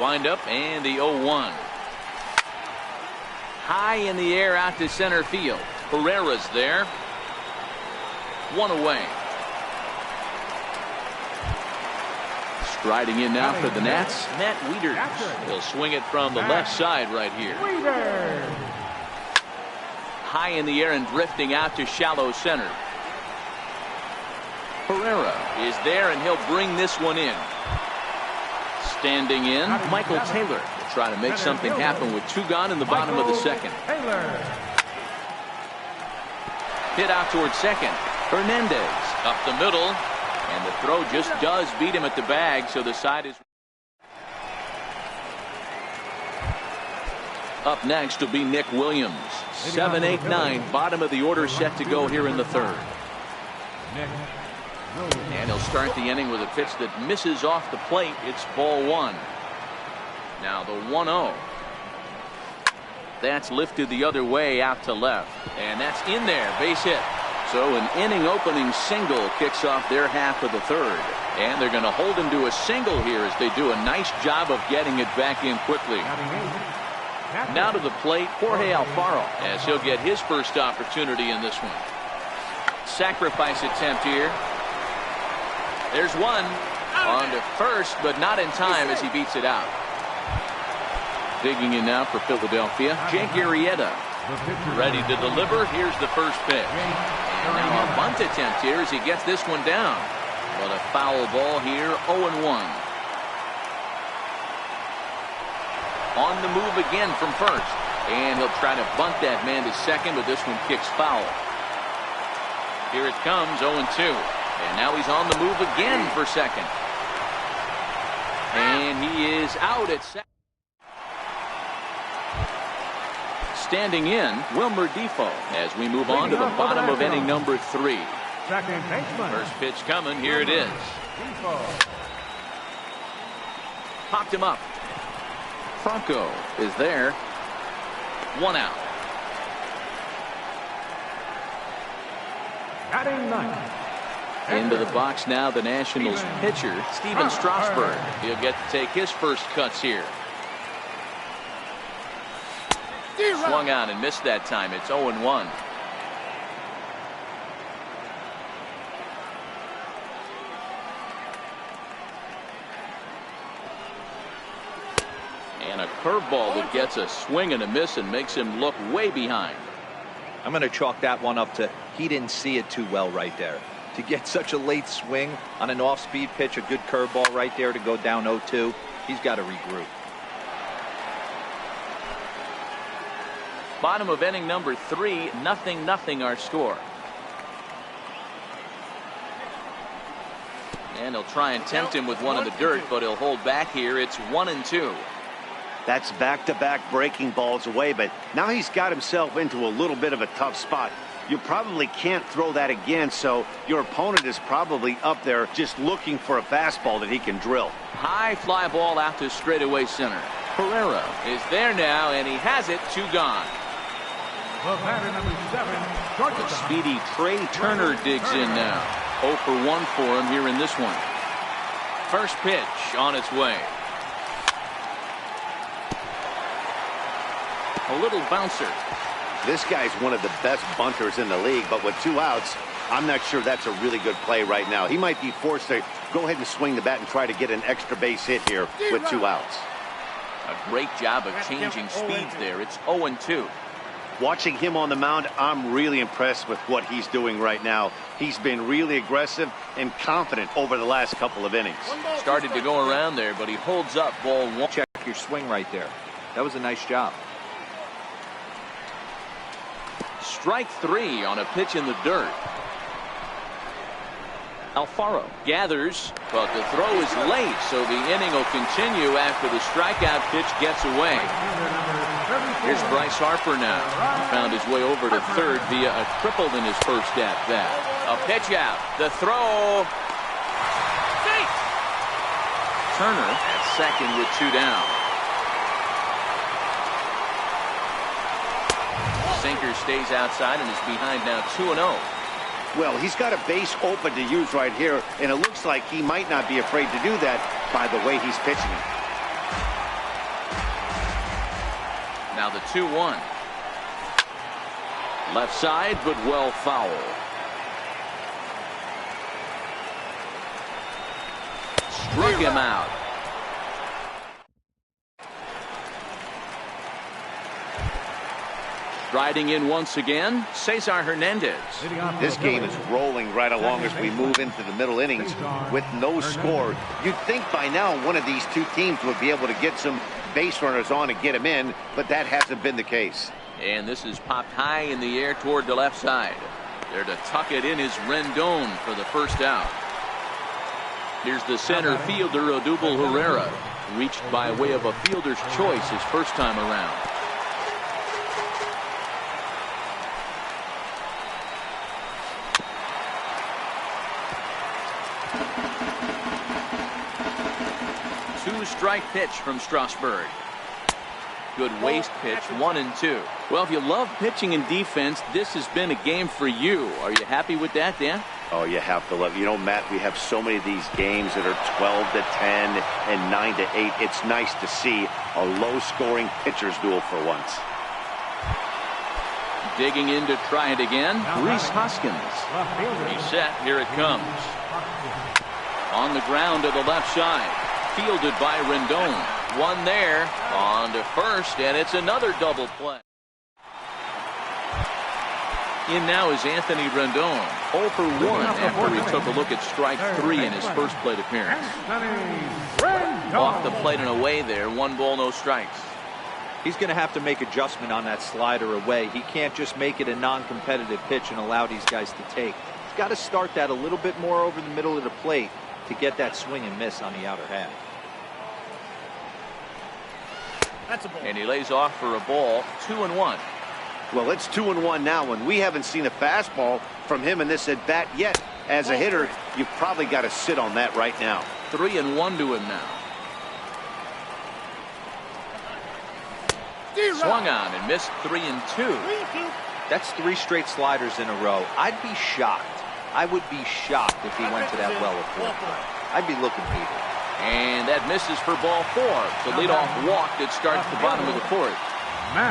A: windup and the 0-1. High in the air out to center field. Herrera's there. One away. Striding in now for the Nats, Matt Wieters. He'll swing it from the left side right here. High in the air and drifting out to shallow center. Herrera is there, and he'll bring this one in. Standing in, Michael Taylor will try to make something happen with 2 gone in the bottom of the second. Hit out towards second. Hernandez up the middle, and the throw just does beat him at the bag, so the side is. Up next will be Nick Williams. 7, 8, 9, bottom of the order set to go here in the third. And he'll start the inning with a pitch that misses off the plate. It's ball 1. Now the 1-0. That's lifted the other way out to left. And that's in there. Base hit. So an inning opening single kicks off their half of the third. And they're going to hold him to a single here as they do a nice job of getting it back in quickly. Now to the plate, Jorge Alfaro, as he'll get his first opportunity in this one. Sacrifice attempt here. There's one on to first, but not in time as he beats it out. Digging in now for Philadelphia, Jake Arrieta. Ready to deliver. Here's the first pitch. And now a bunt attempt here as he gets this one down. But a foul ball here, 0-1. On the move again from first. And he'll try to bunt that man to second, but this one kicks foul. Here it comes, 0-2. And now he's on the move again for second. And he is out at second. Standing in, Wilmer Defoe, as we move on to the bottom of inning number 3. First pitch coming. Here it is. Popped him up. Franco is there. 1 out. Into the box now, the Nationals pitcher, Steven Strasburg. He'll get to take his first cuts here. Swung out and missed that time. It's 0-1. And a curveball that gets a swing and a miss and makes him look way behind.
B: I'm going to chalk that one up to he didn't see it too well right there. To get such a late swing on an off-speed pitch, a good curveball right there to go down 0-2, he's got to regroup.
A: Bottom of inning number 3, 0-0 our score. And he'll try and tempt him with one in the dirt, but he'll hold back here. It's 1-2.
D: That's back-to-back breaking balls away, but now he's got himself into a little bit of a tough spot. You probably can't throw that again, so your opponent is probably up there just looking for a fastball that he can drill.
A: High fly ball out to straightaway center. Herrera is there now, and he has it. 2 gone. The speedy Trey Turner digs in now. 0 for 1 for him here in this one. First pitch on its way. A little bouncer.
D: This guy's one of the best bunters in the league, but with 2 outs, I'm not sure that's a really good play right now. He might be forced to go ahead and swing the bat and try to get an extra base hit here with 2 outs.
A: A great job of changing speeds there. It's 0-2.
D: Watching him on the mound, I'm really impressed with what he's doing right now. He's been really aggressive and confident over the last couple of innings.
A: Started to go around there, but he holds up. Ball 1.
B: Check your swing right there. That was a nice job.
A: Strike 3 on a pitch in the dirt. Alfaro gathers, but the throw is late, so the inning will continue after the strikeout pitch gets away. Here's Bryce Harper now. He found his way over to third via a triple in his first at-bat. A pitch out. The throw. Turner at second with 2 down. Sinker stays outside and is behind now 2-0.
D: Well, he's got a base open to use right here, and it looks like he might not be afraid to do that by the way he's pitching it.
A: Now the 2-1. Left side, but well foul. Struck him out. Striding in once again, Cesar Hernandez.
D: This game is rolling right along as we move into the middle innings with no score. You'd think by now one of these two teams would be able to get some base runners on and get them in, but that hasn't been the case.
A: And this is popped high in the air toward the left side. There to tuck it in is Rendon for the first out. Here's the center fielder, Odubel Herrera, reached by way of a fielder's choice his first time around. Two-strike pitch from Strasburg. Good waste pitch, 1-2. Well, if you love pitching and defense, this has been a game for you. Are you happy with that, Dan?
D: Oh, you have to love. You know, Matt, we have so many of these games that are 12-10 and 9-8. It's nice to see a low-scoring pitcher's duel for once.
A: Digging in to try it again, Rhys Hoskins. He's set. Here it comes. On the ground to the left side. Fielded by Rendon. One there. On to first, and it's another double play. In now is Anthony Rendon. 0 for 1 after he took a look at strike 3 in his first plate appearance. Off the plate and away there. 1 ball, no strikes.
B: He's going to have to make adjustment on that slider away. He can't just make it a non-competitive pitch and allow these guys to take. He's got to start that a little bit more over the middle of the plate to get that swing and miss on the outer half.
A: That's a ball. And he lays off for a ball. 2-1.
D: Well, it's 2-1 now, and we haven't seen a fastball from him in this at bat yet. As a hitter, you've probably got to sit on that right now.
A: 3-1 to him now. Swung on and missed. 3-2.
B: That's 3 straight sliders in a row. I'd be shocked. I would be shocked if he went to that well at 4. I'd be looking for it.
A: And that misses for ball 4. The leadoff walk that starts the bottom of the 4th.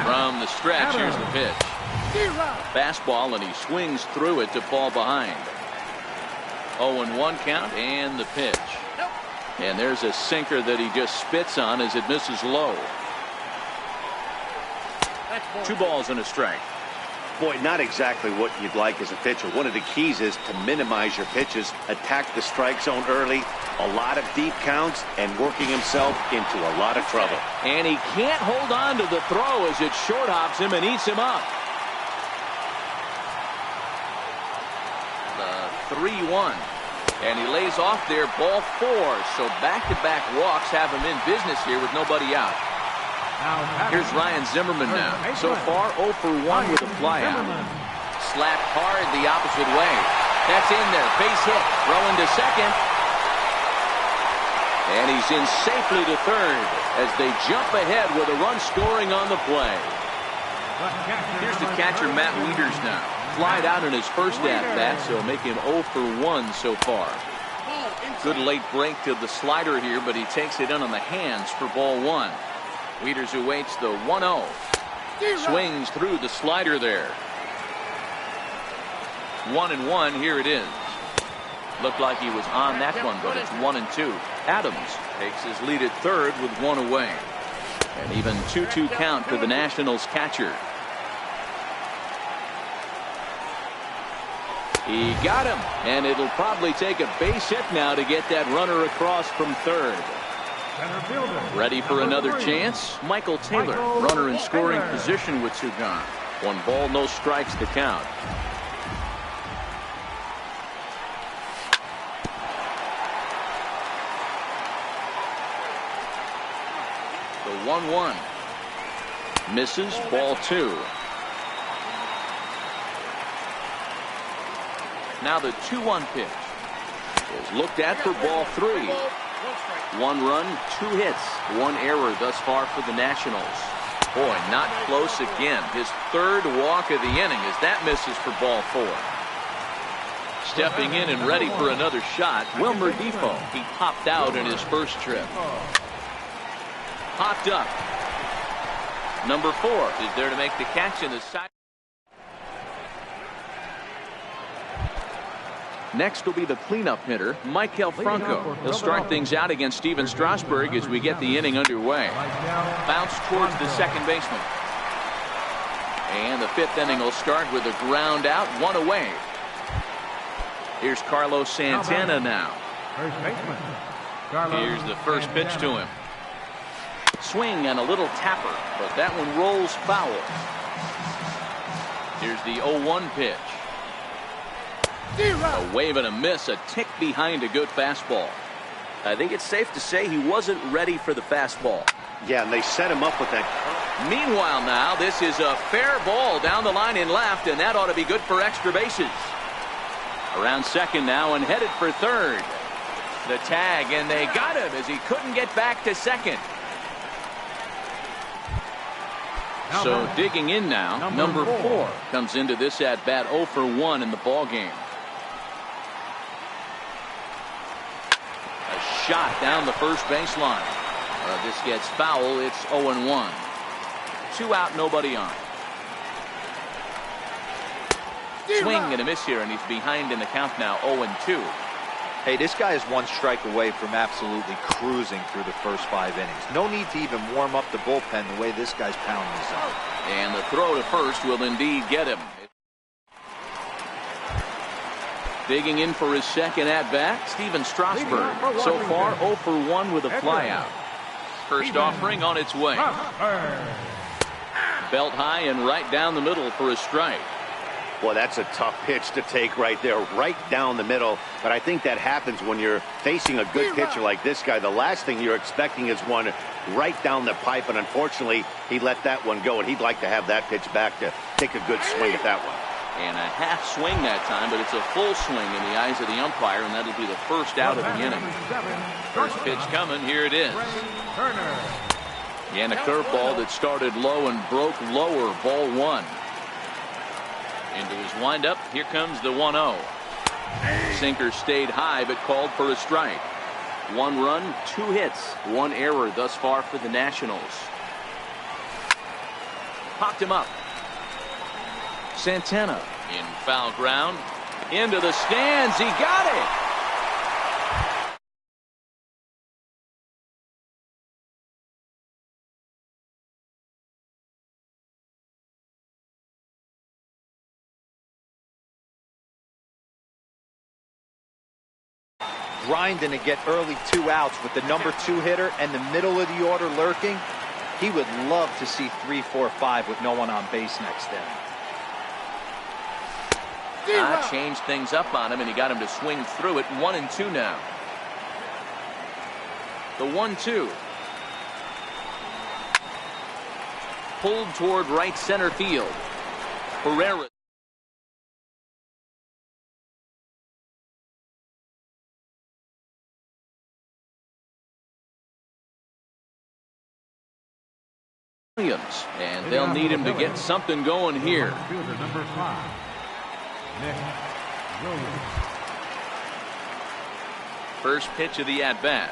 A: From the stretch, here's the pitch. Fastball, and he swings through it to fall behind. 0-1 count, and the pitch. And there's a sinker that he just spits on as it misses low. 2 balls and a strike.
D: Boy, not exactly what you'd like as a pitcher. One of the keys is to minimize your pitches, attack the strike zone early, a lot of deep counts, and working himself into a lot of trouble.
A: And he can't hold on to the throw as it short hops him and eats him up. The 3-1. And he lays off there, ball 4. So back-to-back walks have him in business here with nobody out. Here's Ryan Zimmerman now. So far, 0 for 1 with a flyout. Slapped hard the opposite way. That's in there. Base hit. Throwing to second. And he's in safely to third as they jump ahead with a run scoring on the play. Here's the catcher, Matt Wieters now. Flied out in his first at-bat, so make him 0 for 1 so far. Good late break to the slider here, but he takes it in on the hands for ball 1. Wieters awaits the 1-0. Swings through the slider there. 1-1. Here it is. Looked like he was on that one, but it's 1-2. Adams takes his lead at third with 1 away. And even 2-2 count for the Nationals catcher. He got him, and it'll probably take a base hit now to get that runner across from third. Ready for another chance? Michael Taylor, runner in scoring position with 2 gone. 1 ball, no strikes to count. The 1-1. Misses, ball 2. Now the 2-1 pitch is looked at for ball 3. 1 run, 2 hits, 1 error thus far for the Nationals. Boy, not close again. His 3rd walk of the inning as that misses for ball 4. Stepping in and ready for another shot, Wilmer Difo. He popped out in his first trip. Popped up. Number 4 is there to make the catch in the side. Next will be the cleanup hitter, Michael Franco. He'll start things out against Steven Strasburg as we get the inning underway. Bounce towards the second baseman. And the 5th inning will start with a ground out, 1 away. Here's Carlos Santana now.
C: First baseman.
A: Here's the first pitch to him. Swing and a little tapper, but that one rolls foul. Here's the 0-1 pitch. A wave and a miss, a tick behind a good fastball.
E: I think it's safe to say he wasn't ready for the fastball.
D: Yeah, and they set him up with that.
A: Meanwhile now, this is a fair ball down the line in left, and that ought to be good for extra bases. Around second now and headed for third. The tag, and they got him as he couldn't get back to second. So digging in now, number 4 comes into this at bat 0 for 1 in the ball game. A shot down the first baseline. This gets foul. It's 0-1. 2 out, nobody on. Swing and a miss here, and he's behind in the count now, 0-2.
B: Hey, this guy is 1 strike away from absolutely cruising through the first 5 innings. No need to even warm up the bullpen the way this guy's pounding his out.
A: And the throw to first will indeed get him. Digging in for his second at-bat, Steven Strasburg. So far, 0 for 1 with a flyout. First offering on its way. Belt high and right down the middle for a strike.
D: Well, that's a tough pitch to take right there, right down the middle. But I think that happens when you're facing a good pitcher like this guy. The last thing you're expecting is one right down the pipe, and unfortunately, he let that one go, and he'd like to have that pitch back to take a good swing at that one.
A: And a half swing that time, but it's a full swing in the eyes of the umpire, and that'll be the first out of the inning. First pitch coming, here it is. And a curveball that started low and broke lower, ball 1. Into his windup, here comes the 1-0. Sinker stayed high, but called for a strike. 1 run, 2 hits, 1 error thus far for the Nationals. Popped him up. Santana in foul ground. Into the stands, he got it!
B: Grinding to get early 2 outs with the number 2 hitter and the middle of the order lurking. He would love to see 3, 4, 5 with no one on base next inning.
A: Changed things up on him, and he got him to swing through it. 1-2 now. The 1-2. Pulled toward right center field. Pereira. And they'll need him to get something going here.
C: Number 5.
A: First pitch of the at-bat.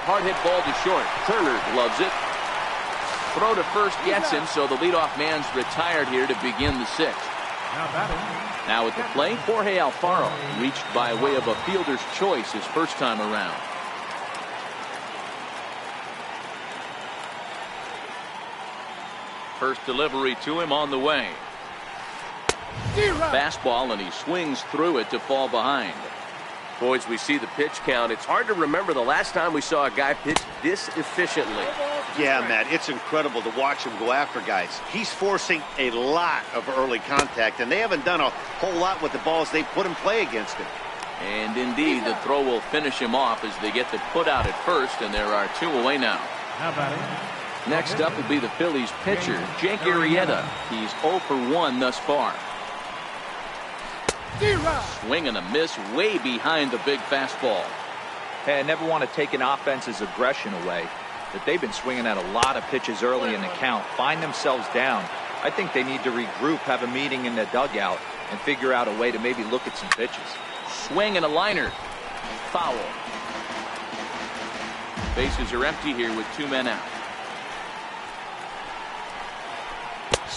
A: Hard hit ball to short. Turner gloves it. Throw to first gets him, so the leadoff man's retired here to begin the 6th. Now at the plate, Jorge Alfaro, reached by way of a fielder's choice his first time around. First delivery to him on the way. Fastball, and he swings through it to fall behind.
E: Boys, we see the pitch count. It's hard to remember the last time we saw a guy pitch this efficiently.
D: Yeah, Matt, it's incredible to watch him go after guys. He's forcing a lot of early contact, and they haven't done a whole lot with the balls they put in play against him.
A: And indeed, the throw will finish him off as they get the put out at first, and there are 2 away now. Next up will be the Phillies pitcher, Jake Arrieta. He's 0 for 1 thus far. Swing and a miss way behind the big fastball.
B: Hey, I never want to take an offense's aggression away, but they've been swinging at a lot of pitches early in the count, find themselves down. I think they need to regroup, have a meeting in the dugout, and figure out a way to maybe look at some pitches.
A: Swing and a liner. Foul. Bases are empty here with 2 men out.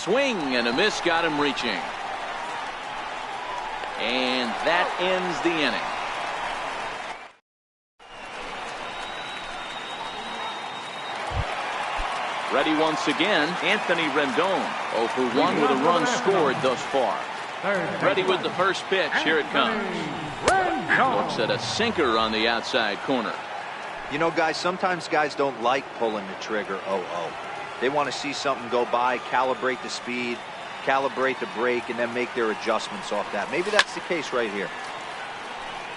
A: swing and a miss got him reaching. And that ends the inning. Ready once again, Anthony Rendon. 0 for 1 with a run scored thus far. Ready with the first pitch. Here it comes. Looks at a sinker on the outside corner.
B: You know, guys, sometimes guys don't like pulling the trigger 0-0. They want to see something go by, calibrate the speed, calibrate the brake, and then make their adjustments off that. Maybe that's the case right here.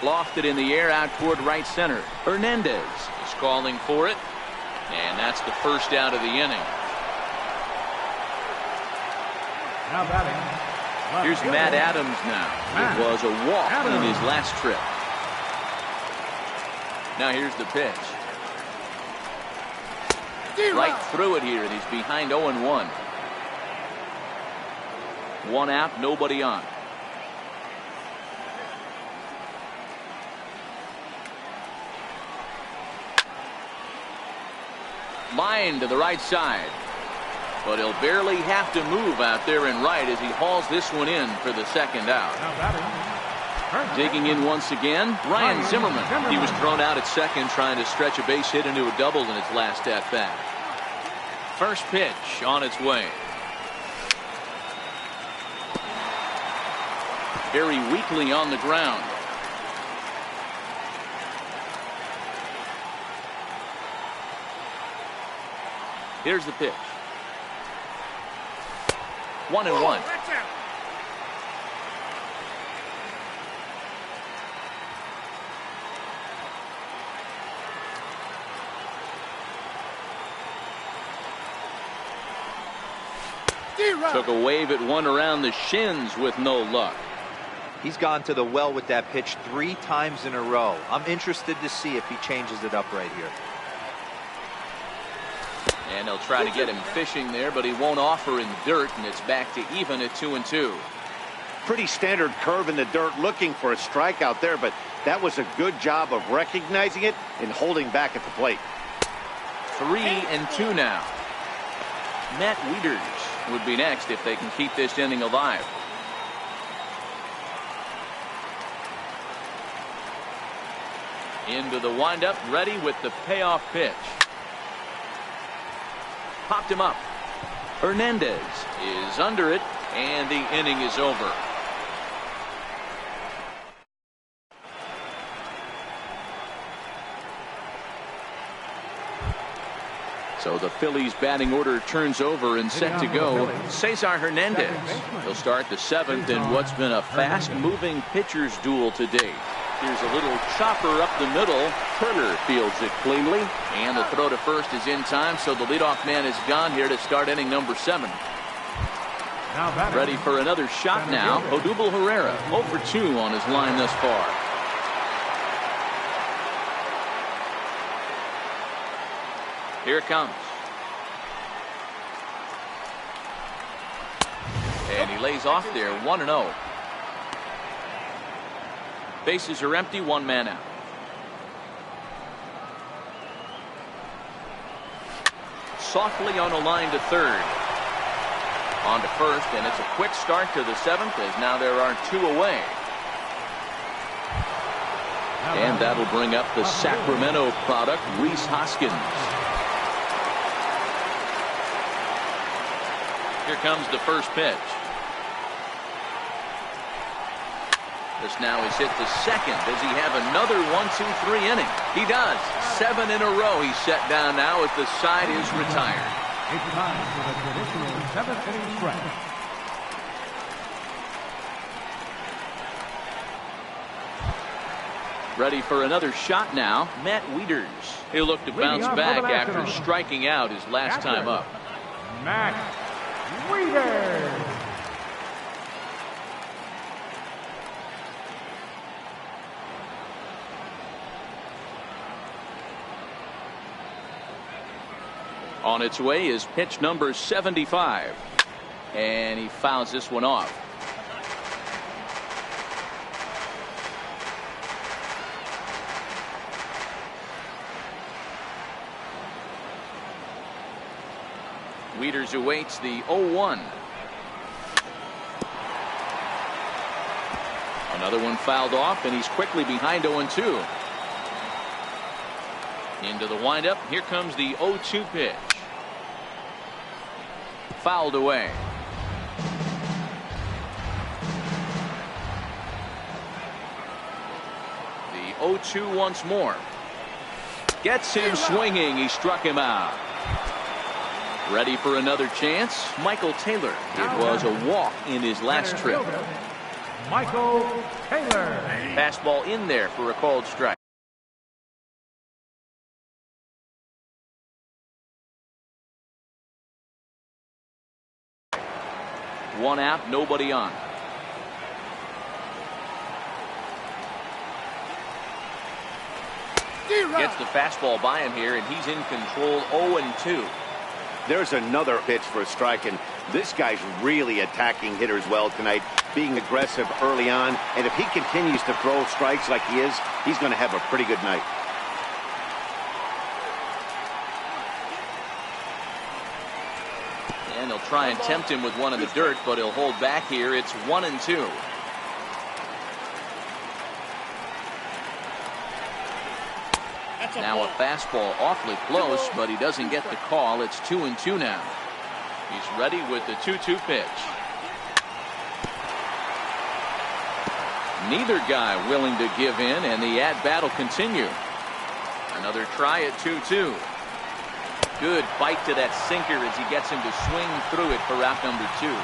A: Lofted in the air out toward right center. Hernandez is calling for it. And that's the first out of the inning.
C: Now batting.
A: Here's Matt Adams now. It was a walk in his last trip. Now here's the pitch. Right through it here, and he's behind 0-1. 1 out, nobody on. Line to the right side. But he'll barely have to move out there in right as he hauls this one in for the second out. Digging in once again, Ryan Zimmerman. He was thrown out at second trying to stretch a base hit into a double in his last at bat. First pitch on its way. Very weakly on the ground. Here's the pitch. 1-1. Took a wave at one around the shins with no luck.
B: He's gone to the well with that pitch 3 times in a row. I'm interested to see if he changes it up right here.
A: And they'll try to get him fishing there, but he won't offer in the dirt, and it's back to even at 2-2.
D: Pretty standard curve in the dirt, looking for a strikeout there, but that was a good job of recognizing it and holding back at the plate.
A: 3-2 now. Matt Wieters would be next if they can keep this inning alive. Into the windup, ready with the payoff pitch. Popped him up. Hernandez is under it, and the inning is over. So the Phillies batting order turns over and set to go. Cesar Hernandez. He'll start the 7th in what's been a fast-moving pitcher's duel to date. Here's a little chopper up the middle. Turner fields it cleanly, and the throw to first is in time, so the leadoff man is gone here to start inning number 7. Ready for another shot now. Odubel Herrera 0 for 2 on his line thus far. Here it comes. And he lays off there, 1-0. Bases are empty, 1 man out. Softly on a line to third. On to first, and it's a quick start to the 7th as now there are 2 away. And that'll bring up the Sacramento product, Rhys Hoskins. Here comes the first pitch. This now is hit the second. Does he have another 1-2-3 inning? He does. 7 in a row he's set down now as the side is retired.
C: It's time for the traditional 7th inning stretch.
A: Ready for another shot now. Matt Wieters. He'll look to bounce back after striking out his last time up.
C: Matt Wieters.
A: On its way is pitch number 75. And he fouls this one off. Wieters awaits the 0-1. Another one fouled off, and he's quickly behind 0-2. Into the windup. Here comes the 0-2 pitch. Fouled away. The 0-2 once more. Gets him swinging. He struck him out. Ready for another chance. Michael Taylor. It was a walk in his last trip.
C: Michael Taylor.
A: Fastball in there for a called strike. One out, nobody on. Gets the fastball by him here, and he's in control. 0-2.
D: There's another pitch for a strike, and this guy's really attacking hitters well tonight, being aggressive early on. And if he continues to throw strikes like he is, he's going to have a pretty good night.
A: And they'll try and tempt him with one in the dirt, but he'll hold back here. It's 1-2. Now a fastball awfully close, but he doesn't get the call. It's 2-2 now. He's ready with the 2-2 pitch. Neither guy willing to give in, and the at-bat will continue. Another try at 2-2. Good bite to that sinker as he gets him to swing through it for out number 2.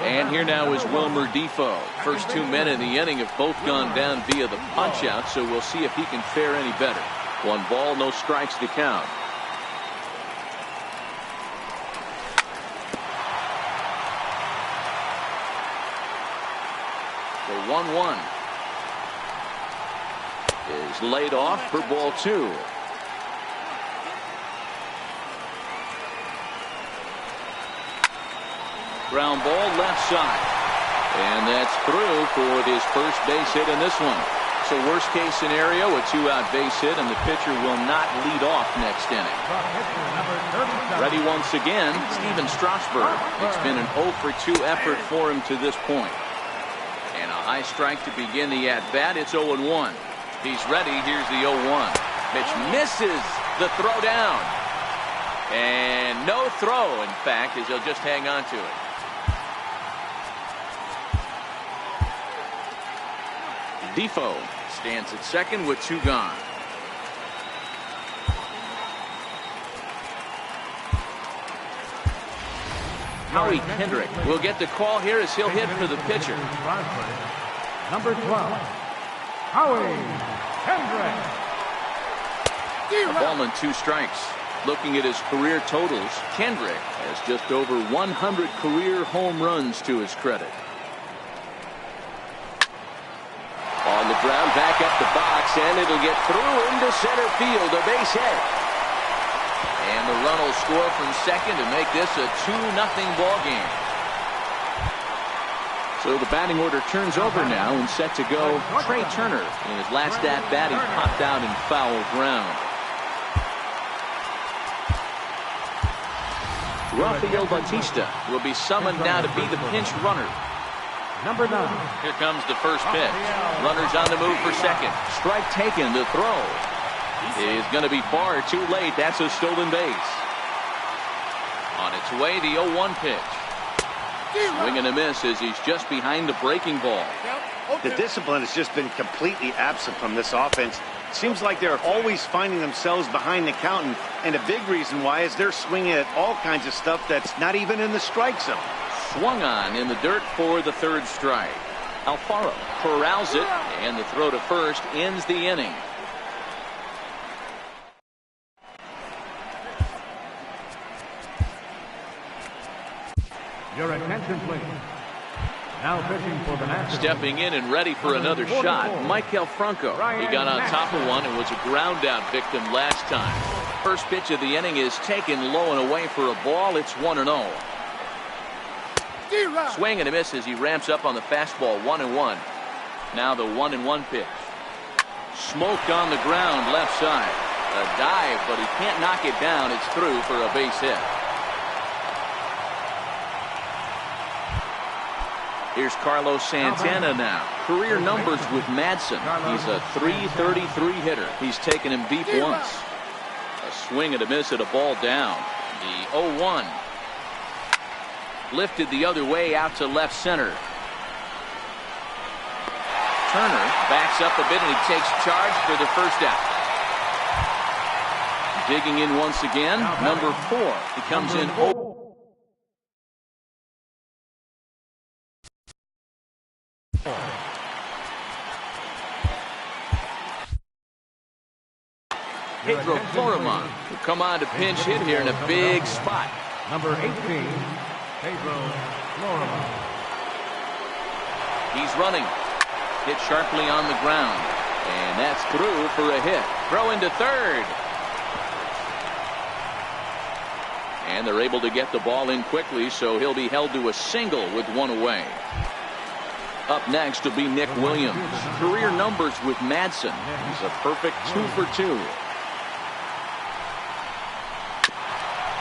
A: And here now is Wilmer Defoe. First 2 men in the inning have both gone down via the punch out, so we'll see if he can fare any better. 1 ball, no strikes to count. The 1-1 is laid off for ball 2. Ground ball left side. And that's through for his first base hit in this one. So worst case scenario, a 2-out base hit, and the pitcher will not lead off next inning. Ready once again, Steven Strasburg. It's been an 0-for-2 effort for him to this point. And a high strike to begin the at-bat. It's 0-1. He's ready. Here's the 0-1. Pitch misses the throw down. And no throw, in fact, as he'll just hang on to it. Defoe stands at second with 2 gone. Howie Kendrick will get the call here as he'll hit for the pitcher.
C: Number 12, Howie Kendrick.
A: A ball and 2 strikes. Looking at his career totals, Kendrick has just over 100 career home runs to his credit. On the ground, back up the box, and it'll get through into center field, a base hit. And the run will score from second to make this a 2-0 ball game. So the batting order turns over now, and set to go Trey Turner. In his last at-bat, he popped out in foul ground. Rafael Bautista will be summoned now to be the pinch runner.
C: Number 9.
A: Here comes the first pitch. Runners on the move for second. Strike taken. The throw is going to be far too late. That's a stolen base. On its way, the 0-1 pitch. Swing and a miss as he's just behind the breaking ball.
D: The discipline has just been completely absent from this offense. Seems like they're always finding themselves behind the count, and a big reason why is they're swinging at all kinds of stuff that's not even in the strike zone.
A: Swung on in the dirt for the 3rd strike. Alfaro corrals it, and the throw to first ends the inning.
C: Your attention, please. Now pitching for the Nationals.
A: Stepping in and ready for another shot, Michael Franco. He got on top of one and was a ground out victim last time. First pitch of the inning is taken low and away for a ball. It's 1-0. Swing and a miss as he ramps up on the fastball. 1-1. Now the 1-1 pitch. Smoked on the ground left side. A dive, but he can't knock it down. It's through for a base hit. Here's Carlos Santana now. Career numbers with Madsen. He's a .333 hitter. He's taken him deep once. A swing and a miss at a ball down. The 0-1. Lifted the other way out to left center. Turner backs up a bit and he takes charge for the first out. Digging in once again, number 4. He comes in 0. Pedro Florimon will come on to pinch hit here in a big spot.
C: Number 18, Pedro Florimon.
A: He's running. Hit sharply on the ground. And that's through for a hit. Throw into third. And they're able to get the ball in quickly, so he'll be held to a single with one away. Up next will be Nick Williams. Career numbers with Madsen. He's a perfect 2 for 2.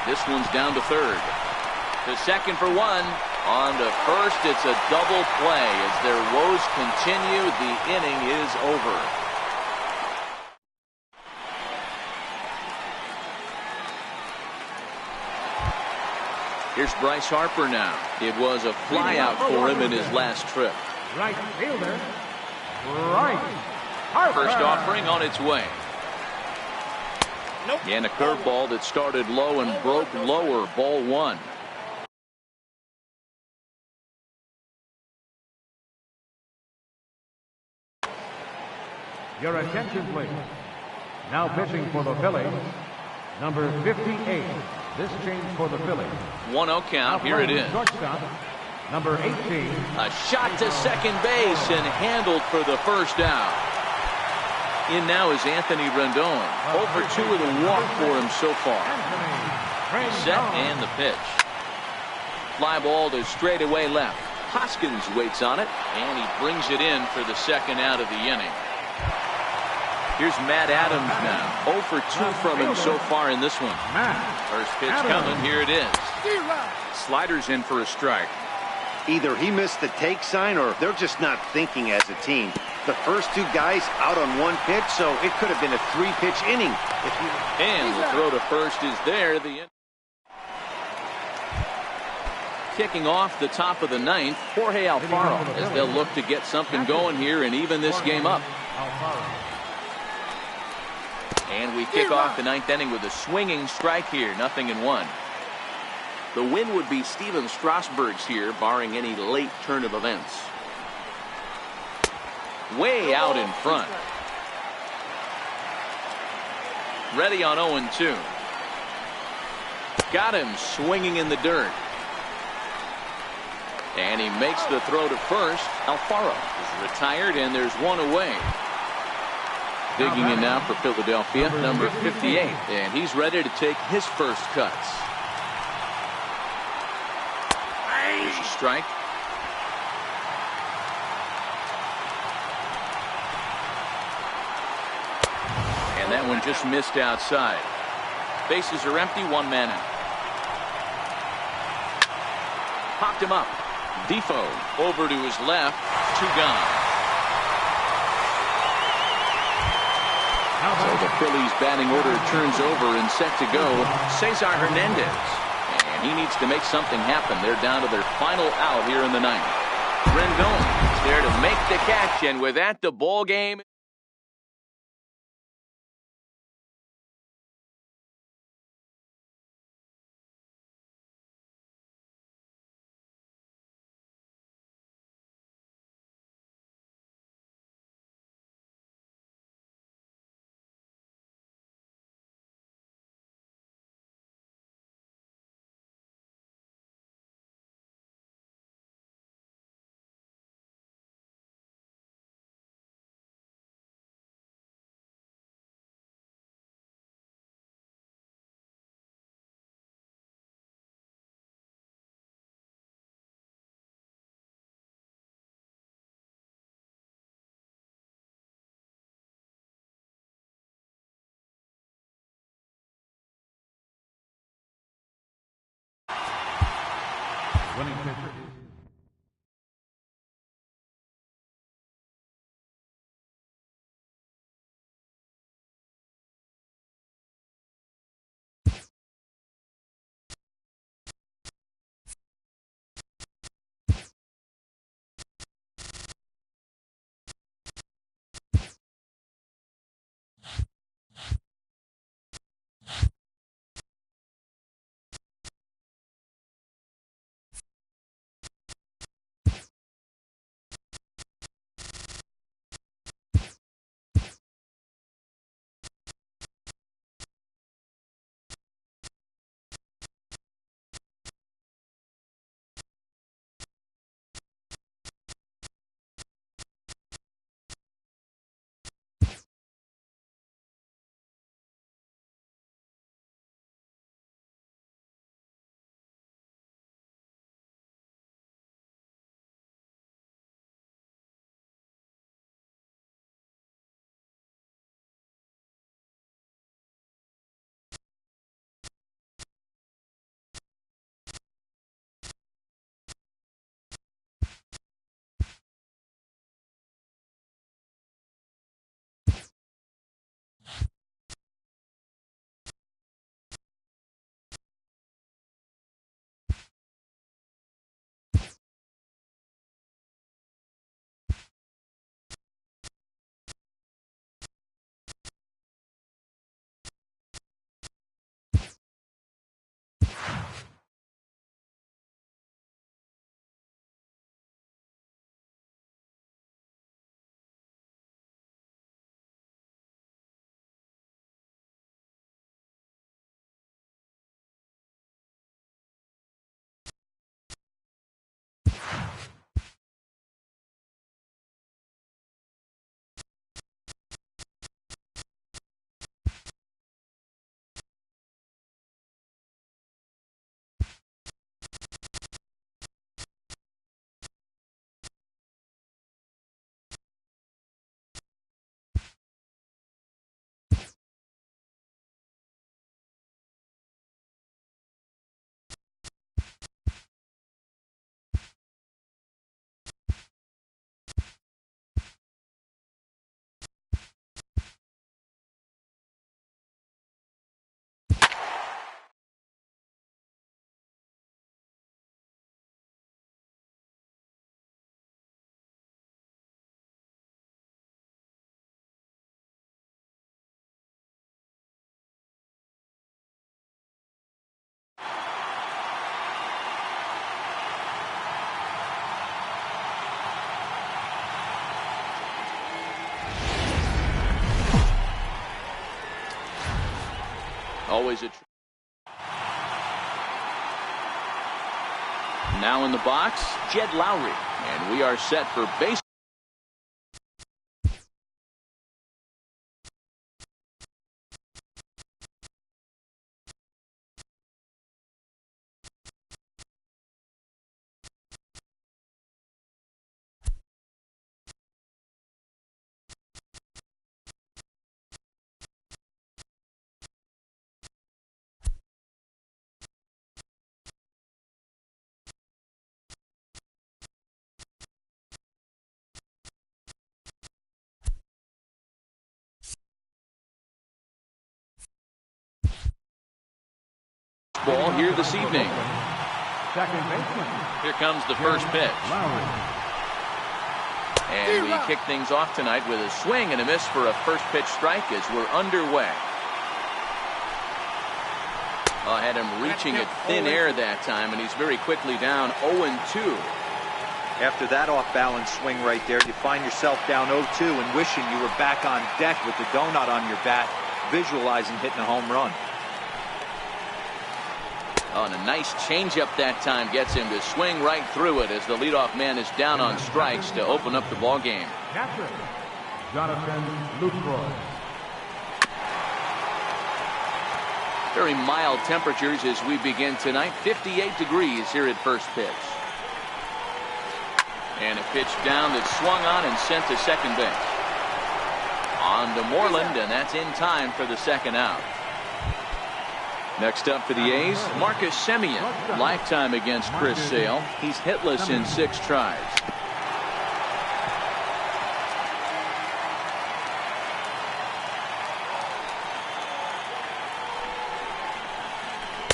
A: This one's down to third. To second for 1. On to first, it's a double play. As their woes continue, the inning is over. Here's Bryce Harper now. It was a flyout for him in his last trip.
C: Right fielder, Bryce Harper.
A: First offering on its way. And a curveball that started low and broke lower. Ball 1.
C: Your attention, please. Now pitching for the Phillies, number 58. This change for the Phillies.
A: 1-0 count. Here it is.
C: Shortstop, number 18.
A: A shot to second base and handled for the first out. In now is Anthony Rendon. 0 for 2 with a walk for him so far. Set and the pitch. Fly ball to straightaway left. Hoskins waits on it, and he brings it in for the second out of the inning. Here's Matt Adams now. 0 for 2 from him so far in this one. First pitch coming. Here it is. Sliders in for a strike.
D: Either he missed the take sign or they're just not thinking as a team. The first 2 guys out on 1 pitch, so it could have been a 3-pitch inning.
A: And the throw to first is there. Kicking off the top of the 9th, Jorge Alfaro, as they'll look to get something going here and even this game up. And we kick off the 9th inning with a swinging strike here, 0-1. The win would be Steven Strasburg's here, barring any late turn of events. Way out in front. Ready on 0-2. Got him swinging in the dirt. And he makes the throw to first. Alfaro is retired, and there's 1 away. Digging in now for Philadelphia, number 58. And he's ready to take his first cuts. There's a strike. And that one just missed outside. Bases are empty, 1 man out. Popped him up. Defoe over to his left. 2 gone. So the Phillies batting order turns over and set to go. Cesar Hernandez. And he needs to make something happen. They're down to their final out here in the 9th. Rendon is there to make the catch, and with that, the ball game
C: winning pitcher
A: Always a now in the box, Jed Lowry. And we are set for base. Ball here this evening.
C: Second baseman.
A: Here comes the first pitch. And we kick things off tonight with a swing and a miss for a first pitch strike as we're underway. Had him reaching at thin air that time, and he's very quickly down 0-2.
B: After that off-balance swing right there, you find yourself down 0-2 and wishing you were back on deck with the donut on your bat, visualizing hitting a home run.
A: Oh, and a nice changeup that time gets him to swing right through it as the leadoff man is down on strikes to open up the ball game.
C: Catcher, Jonathan Lucroy.
A: Very mild temperatures as we begin tonight. 58 degrees here at first pitch. And a pitch down that's swung on and sent to second base. On to Moreland, and that's in time for the second out. Next up for the A's, Marcus Semien. Lifetime against Chris Sale. He's hitless in 6 tries.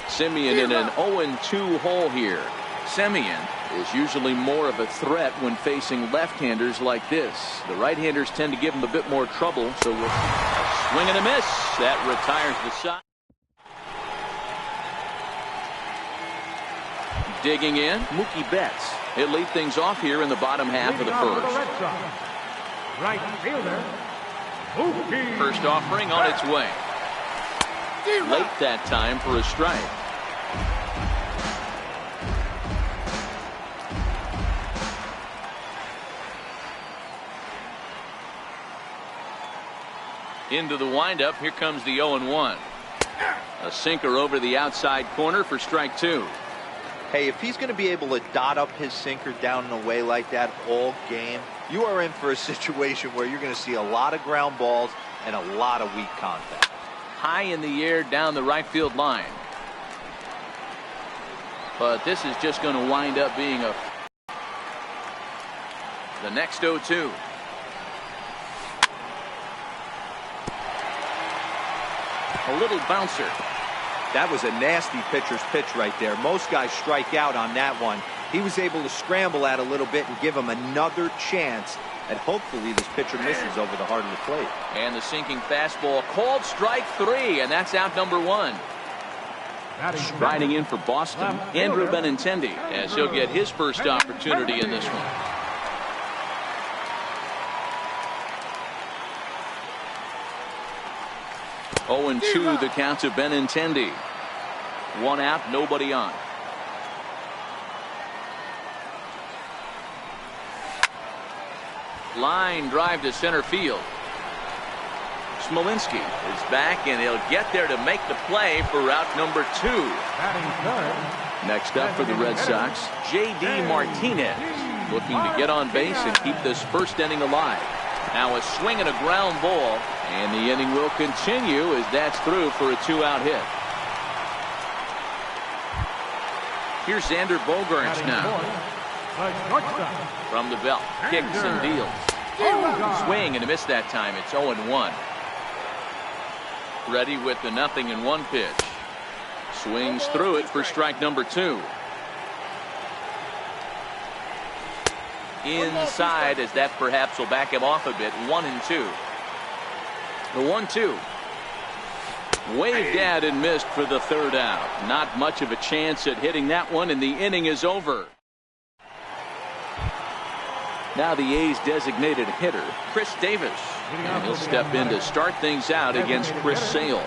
A: Semien in an 0-2 hole here. Semien is usually more of a threat when facing left-handers like this. The right-handers tend to give him a bit more trouble, so we'll swing and a miss. That retires the side. Digging in, Mookie Betts. He'll lead things off here in the bottom half of the first.
C: Right fielder, Mookie.
A: First offering on its way. Late that time for a strike. Into the windup. Here comes the 0-1. A sinker over the outside corner for strike 2.
B: Hey, if he's going to be able to dot up his sinker down and away like that all game, you are in for a situation where you're going to see a lot of ground balls and a lot of weak contact.
A: High in the air down the right field line. But this is just going to wind up being the next 0-2. A little bouncer.
B: That was a nasty pitcher's pitch right there. Most guys strike out on that one. He was able to scramble at a little bit and give him another chance. And hopefully this pitcher misses over the heart of the plate.
A: And the sinking fastball called strike 3, and that's out number 1. Riding in for Boston, Andrew Benintendi, as he'll get his first opportunity in this one. Oh, and 2 the count to Benintendi. 1 out, nobody on. Line drive to center field. Smolinski is back, and he'll get there to make the play for route number 2. Next up for the Red Sox, J.D. Martinez, looking to get on base and keep this first inning alive. Now a swing and a ground ball, and the inning will continue as that's through for a 2-out hit. Here's Xander Bogaerts now. From the belt, kicks and deals. Swing and a miss that time. It's 0-1. Ready with the 0-1 pitch. Swings through it for strike number 2. Inside, as that perhaps will back him off a bit. 1-2. The 1-2. Waved at and missed for the 3rd out. Not much of a chance at hitting that one, and the inning is over. Now the A's designated hitter, Chris Davis. And he'll step in to start things out against Chris Sale.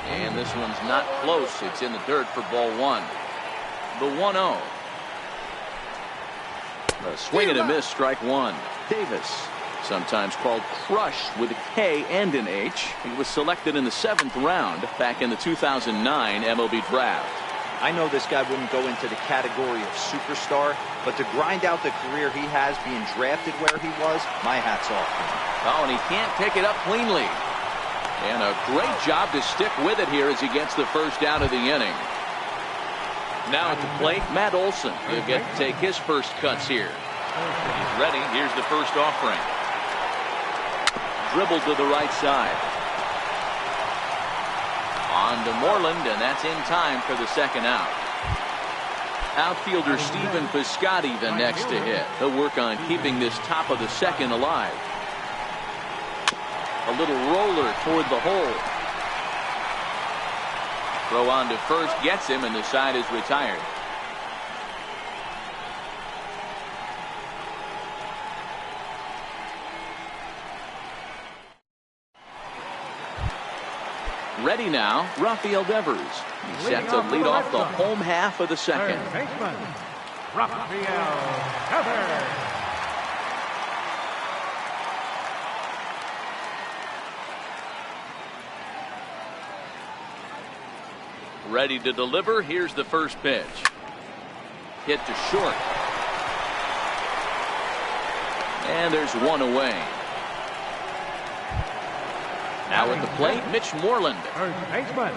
A: And this one's not close. It's in the dirt for ball one. The 1-0. A swing and a miss, strike one. Davis, sometimes called Crush with a K and an H. He was selected in the 7th round back in the 2009 MLB draft.
B: I know this guy wouldn't go into the category of superstar, but to grind out the career he has being drafted where he was, my hat's off to him.
A: Oh, and he can't pick it up cleanly. And a great job to stick with it here as he gets the first down of the inning. Now at the plate, Matt Olson. He'll get to take his first cuts here. He's ready. Here's the first offering. Dribble to the right side. On to Moreland, and that's in time for the second out. Outfielder Stephen Piscotty the next to hit. He'll work on keeping this top of the second alive. A little roller toward the hole. Throw on to first gets him, and the side is retired. Ready now, Rafael Devers. He's set to lead off the home half of the second.
C: Third baseman, Rafael Devers.
A: Ready to deliver. Here's the first pitch. Hit to short. And there's one away. Now at the plate, Mitch Moreland.
C: First baseman,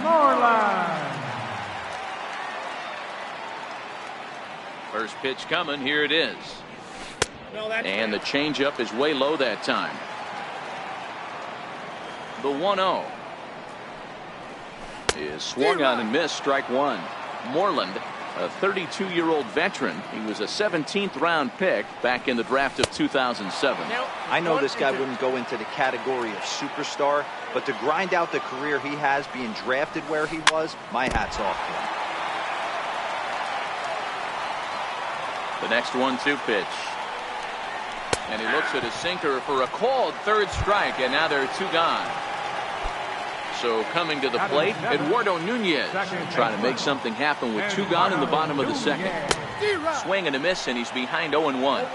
C: Moreland.
A: First pitch coming. Here it is. And the changeup is way low that time. The 1-0 is swung on and missed, strike one. Moreland, a 32-year-old veteran. He was a 17th round pick back in the draft of 2007.
B: I know this guy wouldn't go into the category of superstar, but to grind out the career he has being drafted where he was, my hat's off to him.
A: The next 1-2 pitch. And he looks at his sinker for a called third strike, and now there are two gone. So coming to the plate, Eduardo Nunez trying to make something happen with two gone in the bottom of the second. Swing and a miss, and he's behind 0-1.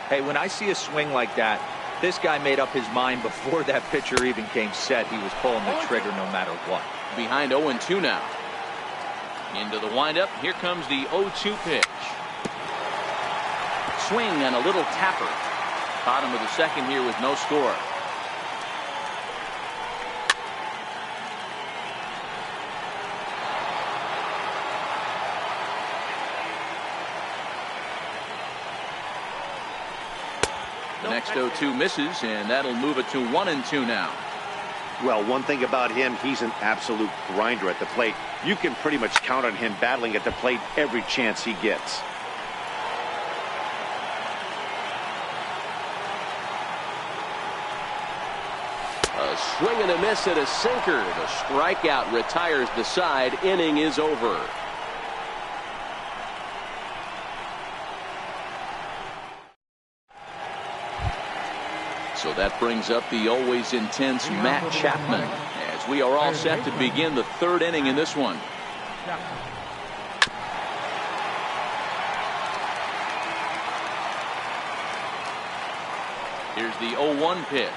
B: Hey, when I see a swing like that, this guy made up his mind before that pitcher even came set. He was pulling the trigger no matter what.
A: Behind 0-2 now. Into the windup. Here comes the 0-2 pitch. Swing and a little tapper. Bottom of the second here with no score. The next 0-2 misses, and that'll move it to 1-2 now.
D: Well, one thing about him, he's an absolute grinder at the plate. You can pretty much count on him battling at the plate every chance he gets.
E: A swing and a miss at a sinker. The strikeout retires the side. Inning is over.
A: So that brings up the always intense Matt Chapman as we are all set to begin the third inning in this one. Here's the 0-1 pitch.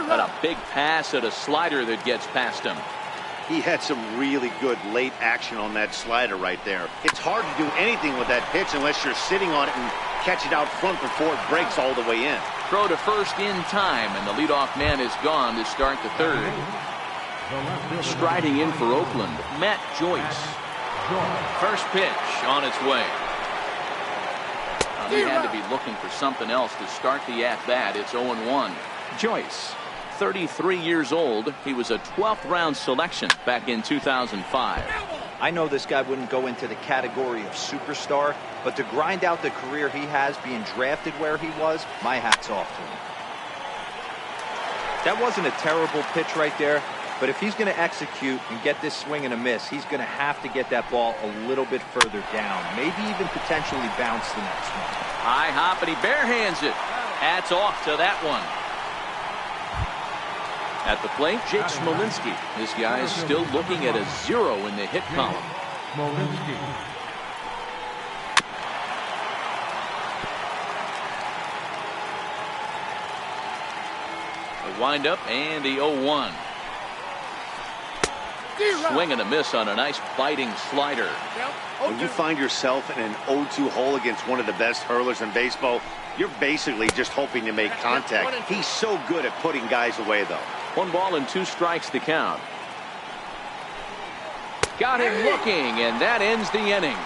A: But a big pass at a slider that gets past him.
D: He had some really good late action on that slider right there. It's hard to do anything with that pitch unless you're sitting on it and catch it out front before it breaks all the way in.
A: Throw to first in time, and the leadoff man is gone to start the third. Striding in for Oakland, Matt Joyce. First pitch on its way. He had to be looking for something else to start the at-bat. It's 0-1. Joyce, 33 years old. He was a 12th round selection back in 2005.
B: I know this guy wouldn't go into the category of superstar, but to grind out the career he has being drafted where he was, my hat's off to him. That wasn't a terrible pitch right there, but if he's going to execute and get this swing and a miss, he's going to have to get that ball a little bit further down, maybe even potentially bounce the next one.
A: High hop, and he barehands it. Hats off to that one. At the plate, Jake Smolinski. This guy is still looking at a 0 in the hit column.
C: Smolinski.
A: The windup and the 0-1. Swing and a miss on a nice biting slider.
D: When you find yourself in an 0-2 hole against one of the best hurlers in baseball, you're basically just hoping to make contact. He's so good at putting guys away, though.
A: 1 ball and 2 strikes to count. Got him looking, and that ends the inning.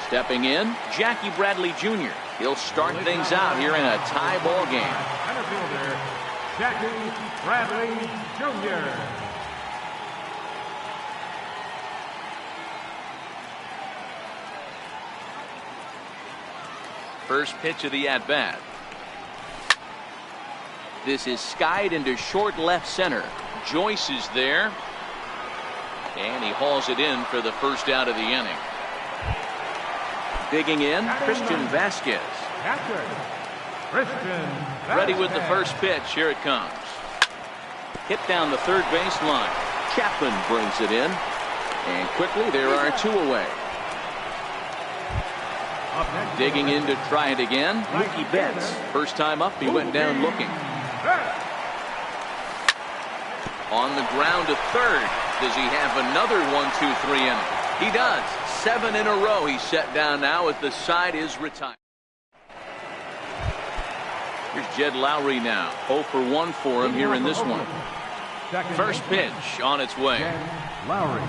A: Stepping in, Jackie Bradley Jr. He'll start things out here in a tie ball game.
C: Center fielder, Jackie Bradley Jr.
A: First pitch of the at-bat. This is skied into short left center. Joyce is there. And he hauls it in for the first out of the inning. Digging in, Christian Vasquez.
C: Catcher, Christian Vasquez.
A: Ready with the first pitch. Here it comes. Hit down the third base line. Chapman brings it in. And quickly there are 2 away. Digging in to try it again, Mookie Betts. First time up, he went down looking. On the ground to third. Does he have another 1-2-3 inning? He does. 7 in a row he's set down now as the side is retired. Here's Jed Lowry now. 0 for 1 for him here in this one. First pitch on its way.
C: Lowry.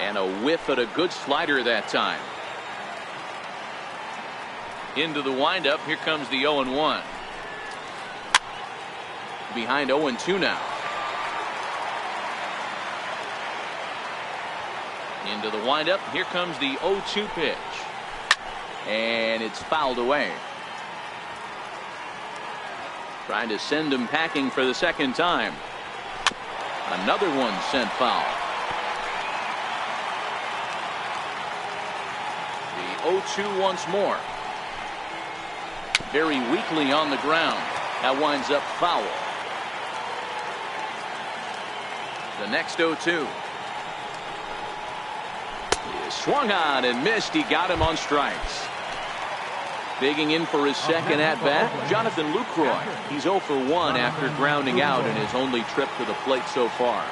A: And a whiff at a good slider that time. Into the windup. Here comes the 0-1. Behind 0-2 now. Into the windup. Here comes the 0-2 pitch. And it's fouled away. Trying to send him packing for the second time. Another one sent foul. The 0-2 once more. Very weakly on the ground. That winds up foul. The next 0-2. He swung on and missed. He got him on strikes. Digging in for his second at-bat, Jonathan Lucroy. He's 0 for 1 after grounding out in his only trip to the plate so far.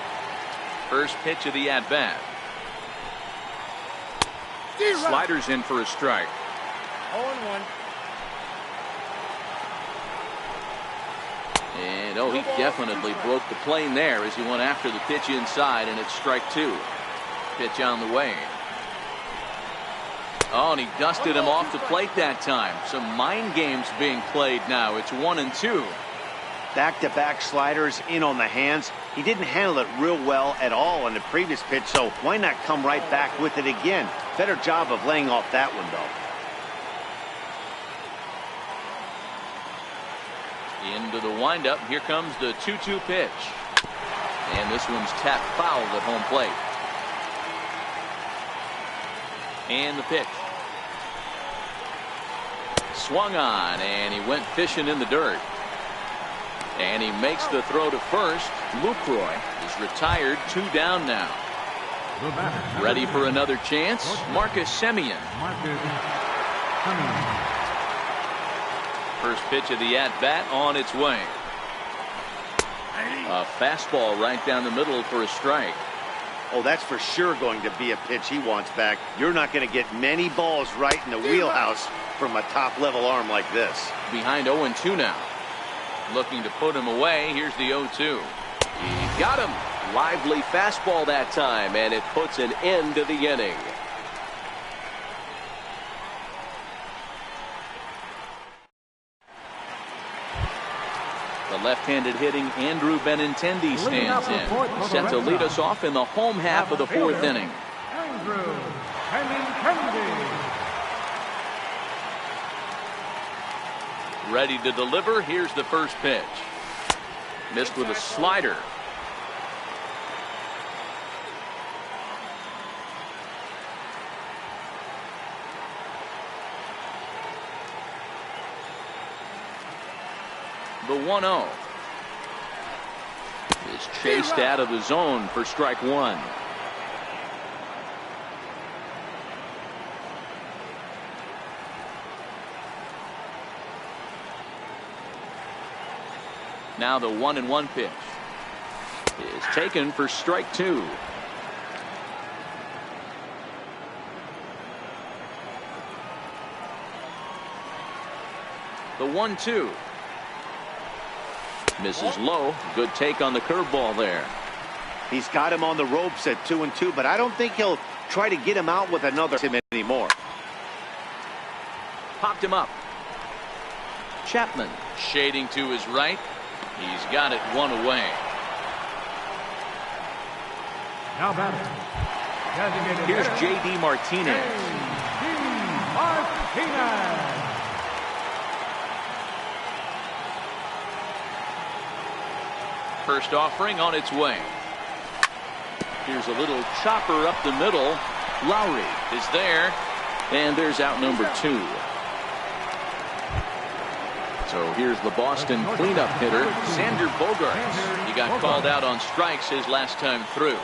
A: First pitch of the at-bat. Sliders in for a strike.
B: 0-1.
A: And he definitely broke the plane there as he went after the pitch inside, and it's strike 2. Pitch on the way. Oh, and he dusted him off the plate that time. Some mind games being played now. It's 1-2.
D: Back-to-back sliders in on the hands. He didn't handle it real well at all on the previous pitch, so why not come right back with it again? Better job of laying off that one, though.
A: Into the windup. Here comes the 2-2 pitch. And this one's tapped foul at home plate. And the pitch. Swung on, and he went fishing in the dirt. And he makes the throw to first. Lucroy is retired. 2 down now. Ready for another chance. Marcus Semien. First pitch of the at-bat on its way. A fastball right down the middle for a strike.
D: Oh, that's for sure going to be a pitch he wants back. You're not going to get many balls right in the wheelhouse from a top-level arm like this.
A: Behind 0-2 now. Looking to put him away. Here's the 0-2. He got him. Lively fastball that time, and it puts an end to the inning. The left-handed hitting Andrew Benintendi stands in. Set to lead us off in the home half of the 4th inning.
C: Andrew Benintendi.
A: Ready to deliver. Here's the first pitch. Missed with a slider. The 1-0 is chased out of the zone for strike one. Now the 1-1 pitch is taken for strike two. The 1-2 misses low. Good take on the curveball there.
D: He's got him on the ropes at 2-2, but I don't think he'll try to get him out with another him anymore.
A: Popped him up. Chapman shading to his right. He's got it one away.
C: Now batting.
A: Here's J.D. Martinez. First offering on its way. Here's a little chopper up the middle. Lowry is there, and there's out number two. So here's the Boston cleanup hitter, Xander Bogaerts. He got called out on strikes his last time through.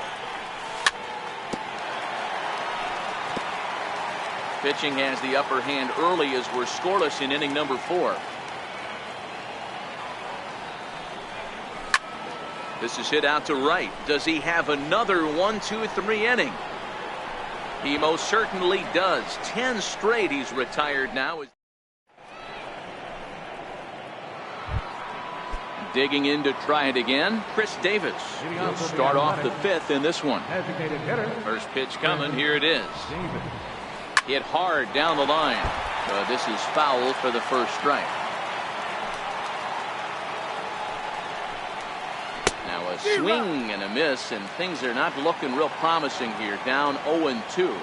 A: Pitching has the upper hand early as we're scoreless in inning number 4. This is hit out to right. Does he have another 1-2-3 inning? He most certainly does. 10 straight he's retired now. Digging in to try it again, Chris Davis. He'll start off the 5th in this one. First pitch coming. Here it is. Hit hard down the line. This is foul for the first strike. Now a swing and a miss, and things are not looking real promising here. Down 0-2.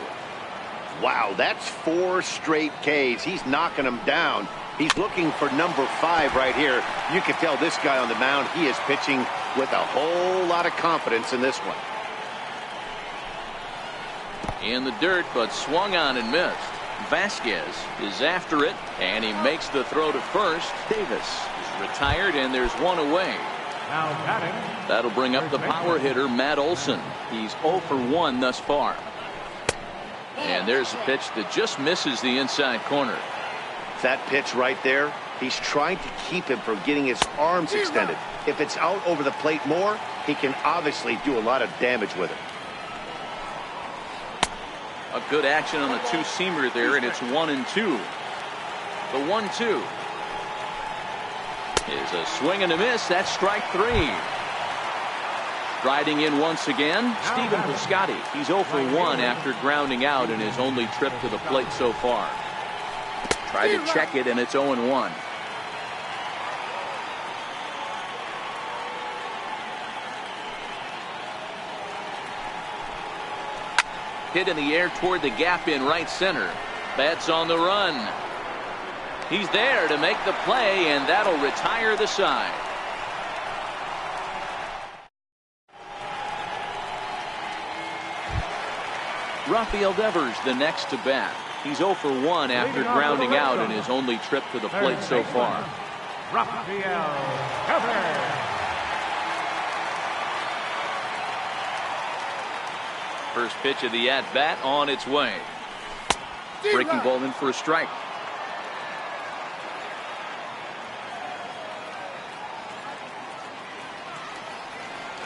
D: Wow, that's 4 straight Ks. He's knocking them down. He's looking for number 5 right here. You can tell this guy on the mound, he is pitching with a whole lot of confidence in this one.
A: In the dirt, but swung on and missed. Vasquez is after it, and he makes the throw to first. Davis is retired, and there's one away.
C: Now batting.
A: That'll bring up the power hitter, Matt Olson. He's 0 for 1 thus far. And there's a pitch that just misses the inside corner.
D: That pitch right there, he's trying to keep him from getting his arms extended. If it's out over the plate more, he can obviously do a lot of damage with it.
A: A good action on the two-seamer there, and it's 1-2. The 1-2 is a swing and a miss. That's strike 3. Riding in once again, Stephen Piscotty. He's 0 for 1 after grounding out in his only trip to the plate so far. Try to check it, and it's 0-1. Hit in the air toward the gap in right center. That's on the run. He's there to make the play, and that'll retire the side. Rafael Devers the next to bat. He's 0 for 1 after grounding out in his only trip to the plate so far.
C: Rafael Devers.
A: First pitch of the at-bat on its way. Breaking ball in for a strike.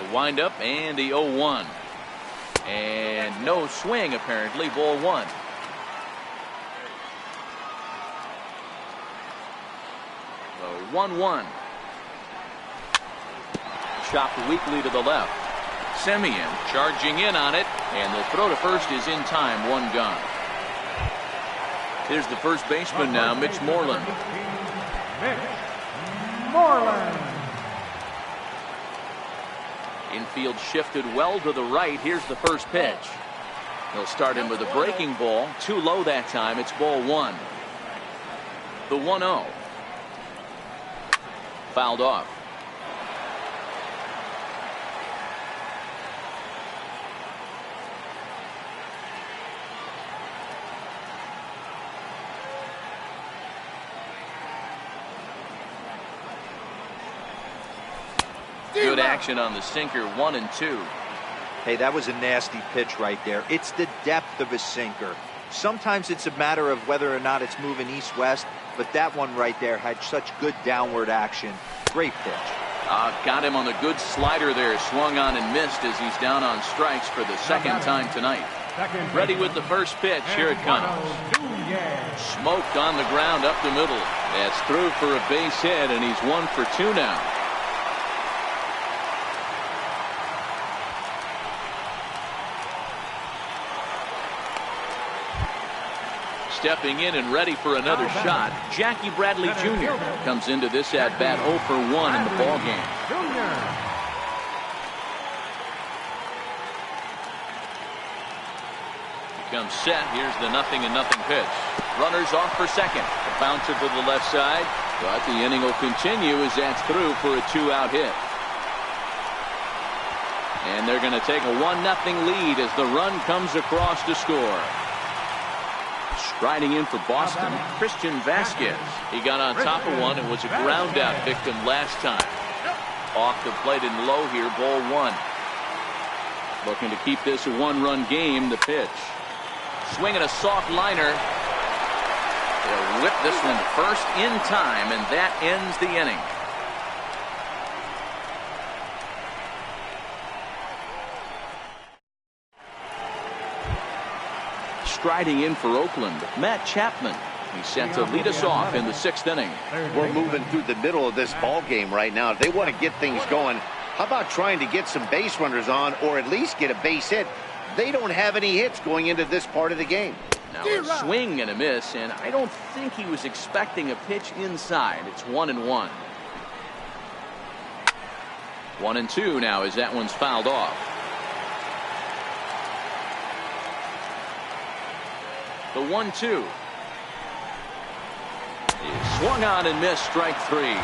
A: The windup and the 0-1. And no swing apparently. Ball 1. The 1-1. Chopped weakly to the left. Semien charging in on it, and the throw to first is in time. 1 gone. Here's the first baseman now, Mitch Moreland.
C: Mitch Moreland.
A: Infield shifted well to the right. Here's the first pitch. He'll start him with a breaking ball. Too low that time. It's ball 1. The 1-0. Fouled off. Good action on the sinker, 1-2.
B: Hey, that was a nasty pitch right there. It's the depth of a sinker. Sometimes it's a matter of whether or not it's moving east-west, but that one right there had such good downward action. Great pitch.
A: Got him on the good slider there. Swung on and missed as he's down on strikes for the second time tonight. Ready with the first pitch. Here it comes. Smoked on the ground up the middle. That's through for a base hit, and he's 1 for 2 now. Stepping in and ready for another shot, Jackie Bradley Jr. comes into this at-bat 0 for 1 in the ballgame. Comes set. Here's the 0-0 pitch. Runners off for second. The bouncer to the left side, but the inning will continue as that's through for a 2-out hit. And they're going to take a 1-0 lead as the run comes across to score. Striding in for Boston, Christian Vasquez. He got on top of one and was a ground out victim last time. Off the plate and low here, ball 1. Looking to keep this a 1-run game. The pitch. Swinging a soft liner. They'll whip this one first in time, and that ends the inning. Striding in for Oakland, Matt Chapman. He's set to lead us off in the 6th inning.
D: We're moving through the middle of this ball game right now. If they want to get things going, how about trying to get some base runners on, or at least get a base hit? They don't have any hits going into this part of the game.
A: Now a swing and a miss, and I don't think he was expecting a pitch inside. It's 1-1. 1-2 now as that one's fouled off. The 1-2 is swung on and missed, strike 3.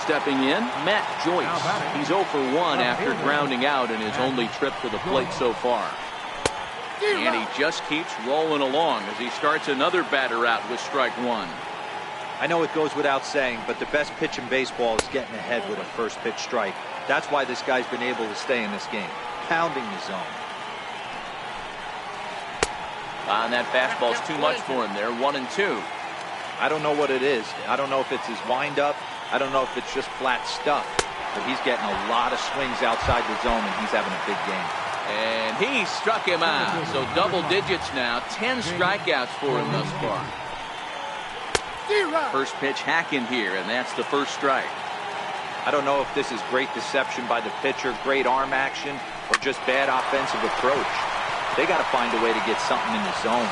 A: Stepping in, Matt Joyce. He's 0 for 1 after grounding out in his only trip to the plate so far. And he just keeps rolling along as he starts another batter out with strike 1.
B: I know it goes without saying, but the best pitch in baseball is getting ahead with a first pitch strike. That's why this guy's been able to stay in this game, pounding the zone.
A: And that fastball's too much for him there. 1-2.
B: I don't know what it is. I don't know if it's his windup. I don't know if it's just flat stuff. But he's getting a lot of swings outside the zone, and he's having a big game.
A: And he struck him out. So double digits now. 10 strikeouts for him thus far. First pitch hacking here, and that's the first strike.
B: I don't know if this is great deception by the pitcher, great arm action, or just bad offensive approach. They got to find a way to get something in the zone.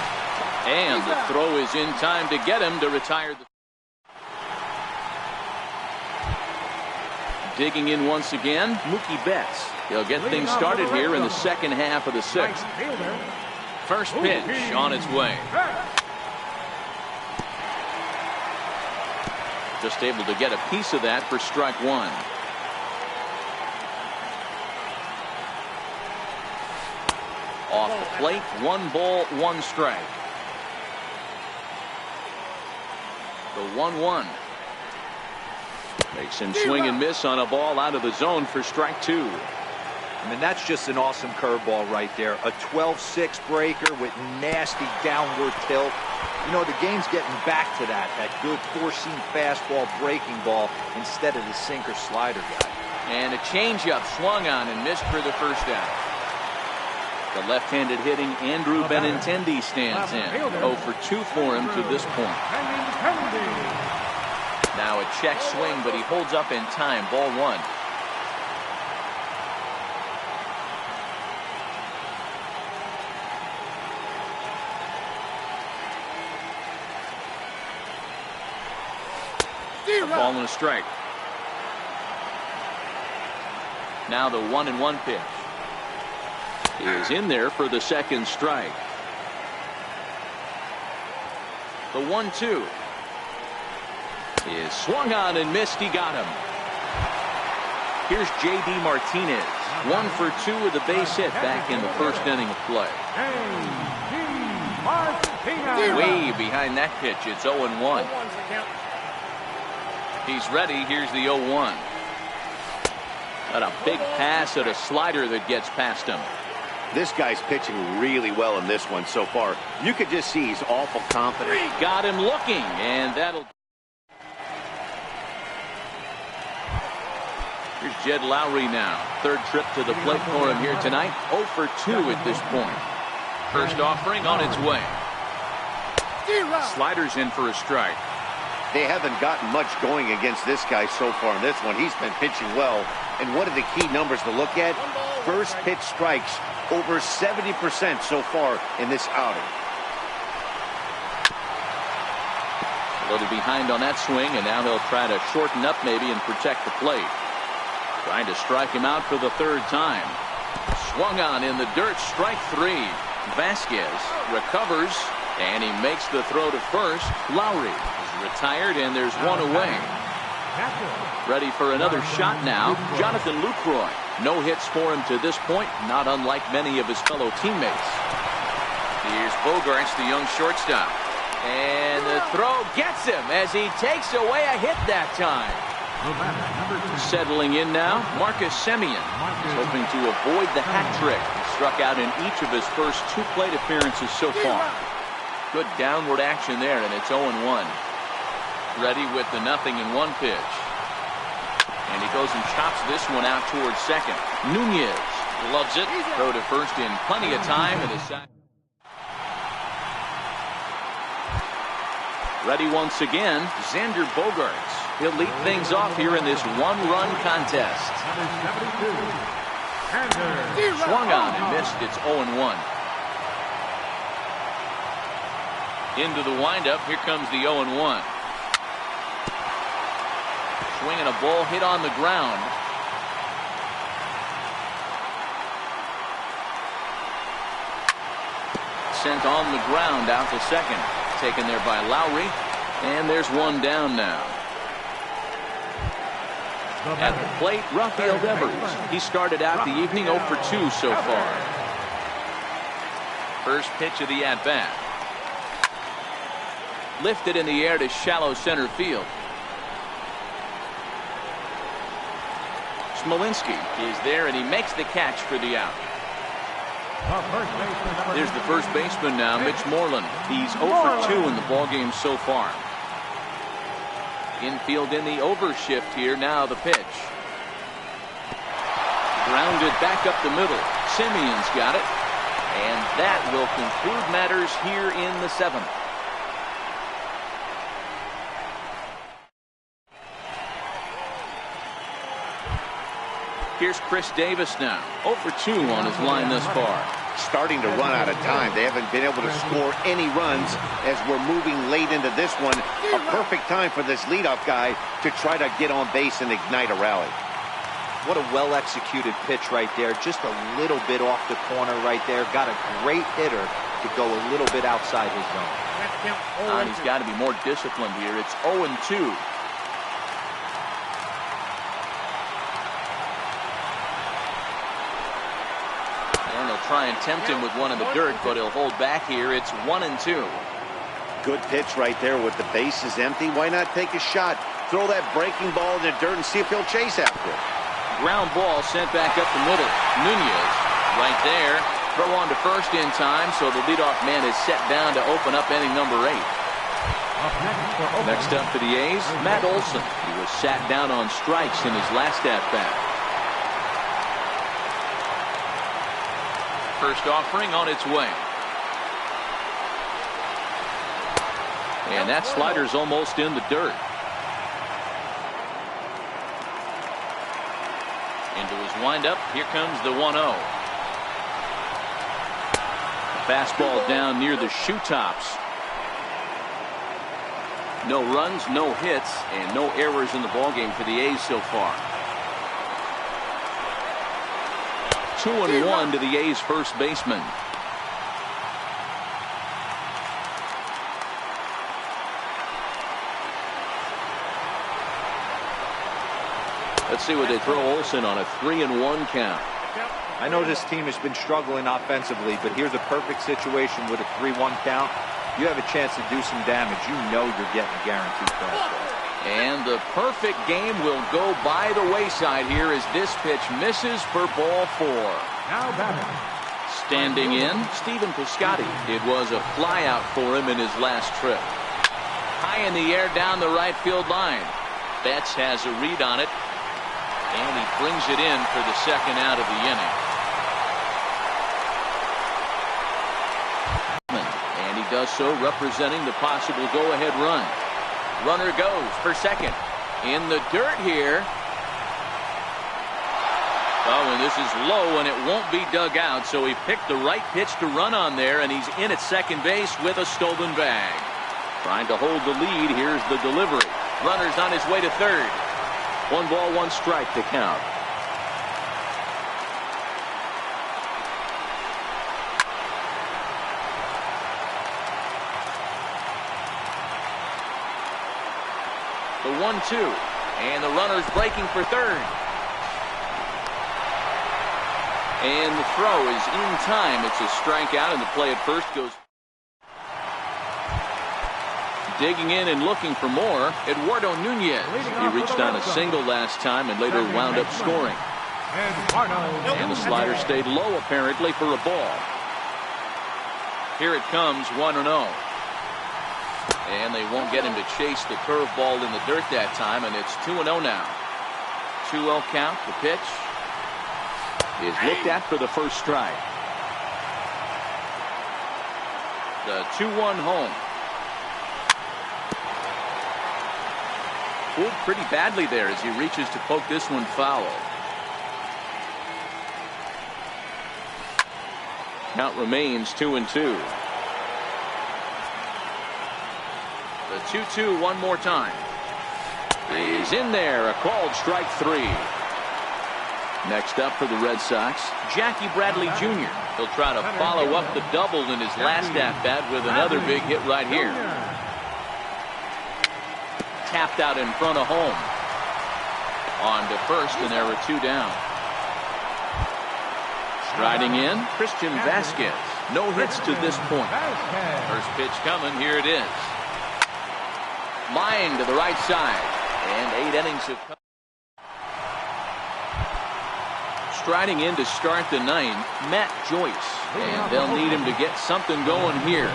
A: And the throw is in time to get him to retire. Digging in once again, Mookie Betts. He'll get things started here in the second half of the 6th. First pitch on its way. Just able to get a piece of that for strike 1. Off the plate, 1 ball, 1 strike. The 1-1. Makes him swing and miss on a ball out of the zone for strike 2.
B: I mean, that's just an awesome curveball right there. A 12-6 breaker with nasty downward tilt. You know, the game's getting back to that good four-seam fastball breaking ball instead of the sinker slider guy.
A: And a changeup swung on and missed for the first out. The left-handed hitting Andrew Benintendi stands in. 0 for 2 for him to this point. Now a check swing, but he holds up in time. Ball 1. A ball and a strike. Now the 1-1 pitch is in there for the second strike. The 1-2 is swung on and missed. He got him. Here's J.D. Martinez. 1 for 2 with a base hit back in the first inning of play. Way behind that pitch. It's 0-1. He's ready. Here's the 0-1. Got a big pass at a slider that gets past him.
D: This guy's pitching really well in this one so far. You could just see he's awful confident.
A: Got him looking, and that'll... Here's Jed Lowry now. Third trip to the plate for him here tonight. 0 for 2 at this point. First offering on its way. Sliders in for a strike.
D: They haven't gotten much going against this guy so far in this one. He's been pitching well. And one of the key numbers to look at, first pitch strikes, over 70% so far in this outing.
A: A little behind on that swing, and now he'll try to shorten up maybe and protect the plate. Trying to strike him out for the third time. Swung on in the dirt, strike 3. Vasquez recovers, and he makes the throw to first. Lowry is retired, and there's one away. Ready for another shot now, Jonathan Lucroy. No hits for him to this point, not unlike many of his fellow teammates. Here's Bogaerts, the young shortstop. And the throw gets him as he takes away a hit that time. Settling in now, Marcus Semien is hoping to avoid the hat trick. He struck out in each of his first 2 plate appearances so far. Good downward action there, and it's 0-1. Ready with the 0-1 pitch. And he goes and chops this one out towards second. Nunez loves it. Throw to first in plenty of time. And ready once again, Xander Bogaerts. He'll lead things off here in this 1-run contest. Swung on and missed. It's 0-1. Into the windup. Here comes the 0-1. Swinging a ball hit on the ground. Sent on the ground out to second. Taken there by Lowry. And there's one down now. At the plate, Rafael Devers. He started out the evening 0 for 2 so far. First pitch of the at-bat. Lifted in the air to shallow center field. Smolinski is there, and he makes the catch for the out. There's the first baseman now, Mitch Moreland. He's 0 for 2 in the ballgame so far. Infield in the overshift here. Now the pitch. Grounded back up the middle. Simeon's got it. And that will conclude matters here in the 7th. Here's Chris Davis now. 0 for 2 on his line thus far.
D: Starting to run out of time. They haven't been able to score any runs as we're moving late into this one. A perfect time for this leadoff guy to try to get on base and ignite a rally.
B: What a well-executed pitch right there. Just a little bit off the corner right there. Got a great hitter to go a little bit outside his zone.
A: He's got to be more disciplined here. It's 0-2. Try and tempt him with one in the dirt, but he'll hold back here. It's 1-2.
D: Good pitch right there with the bases empty. Why not take a shot? Throw that breaking ball in the dirt and see if he'll chase after it.
A: Ground ball sent back up the middle. Nunez right there. Throw on to first in time, so the leadoff man is set down to open up inning number 8. Next up for the A's, Matt Olson. He was sat down on strikes in his last at-bat. First offering on its way. And that slider's almost in the dirt. Into his windup. Here comes the 1-0. Fastball down near the shoe tops. No runs, no hits, and no errors in the ballgame for the A's so far. 2-1 to the A's first baseman. Let's see what they throw Olson on a 3-1 count.
B: I know this team has been struggling offensively, but here's a perfect situation with a 3-1 count. You have a chance to do some damage. You know you're getting a guaranteed fastball.
A: And the perfect game will go by the wayside here as this pitch misses for ball 4.
C: Now batting.
A: Standing in, Stephen Piscotty. It was a flyout for him in his last trip. High in the air down the right field line. Betts has a read on it, and he brings it in for the second out of the inning. And he does so representing the possible go-ahead run. Runner goes for second. In the dirt here. Oh, and this is low, and it won't be dug out, so he picked the right pitch to run on there, and he's in at second base with a stolen bag. Trying to hold the lead. Here's the delivery. Runner's on his way to third. 1 ball, 1 strike to count. The 1-2, and the runner's breaking for third. And the throw is in time. It's a strikeout, and the play at first goes. Digging in and looking for more, Eduardo Nunez. He reached on a single last time and later wound up scoring. And the slider stayed low apparently for a ball. Here it comes, 1-0. And they won't get him to chase the curveball in the dirt that time, and it's 2-0 now. 2-0 count. The pitch is looked at for the first strike. The 2-1 home. Pulled pretty badly there as he reaches to poke this one foul. Count remains 2-2. The 2-2 one more time. He's in there. A called strike 3. Next up for the Red Sox, Jackie Bradley Jr. He'll try to follow up the double in his last at-bat with another big hit right here. Tapped out in front of home. On to first, and there are 2 down. Striding in, Christian Vasquez. No hits to this point. First pitch coming. Here it is. Line to the right side. And 8 innings have come. Striding in to start the 9th, Matt Joyce. And they'll need him to get something going here.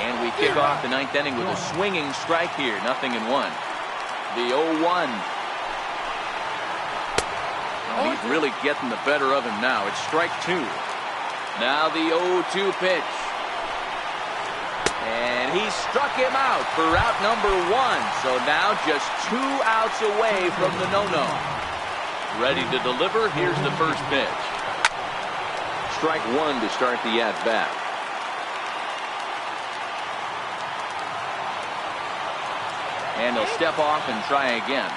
A: And we kick off the 9th inning with a swinging strike here. 0-1. The 0-1. Oh, he's really getting the better of him now. It's strike 2. Now the 0-2 pitch. And he struck him out for out number 1. So now just 2 outs away from the no-no. Ready to deliver. Here's the first pitch. Strike 1 to start the at-bat. And he'll step off and try again.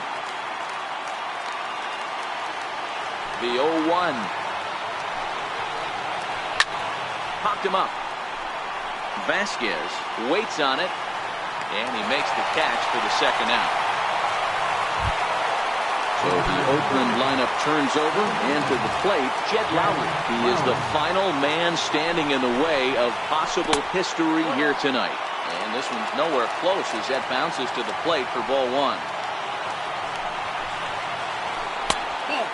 A: The 0-1. Popped him up. Vasquez waits on it, and he makes the catch for the second out. So the Oakland lineup turns over, and to the plate, Jed Lowry. He is the final man standing in the way of possible history here tonight. And this one's nowhere close as that bounces to the plate for ball 1.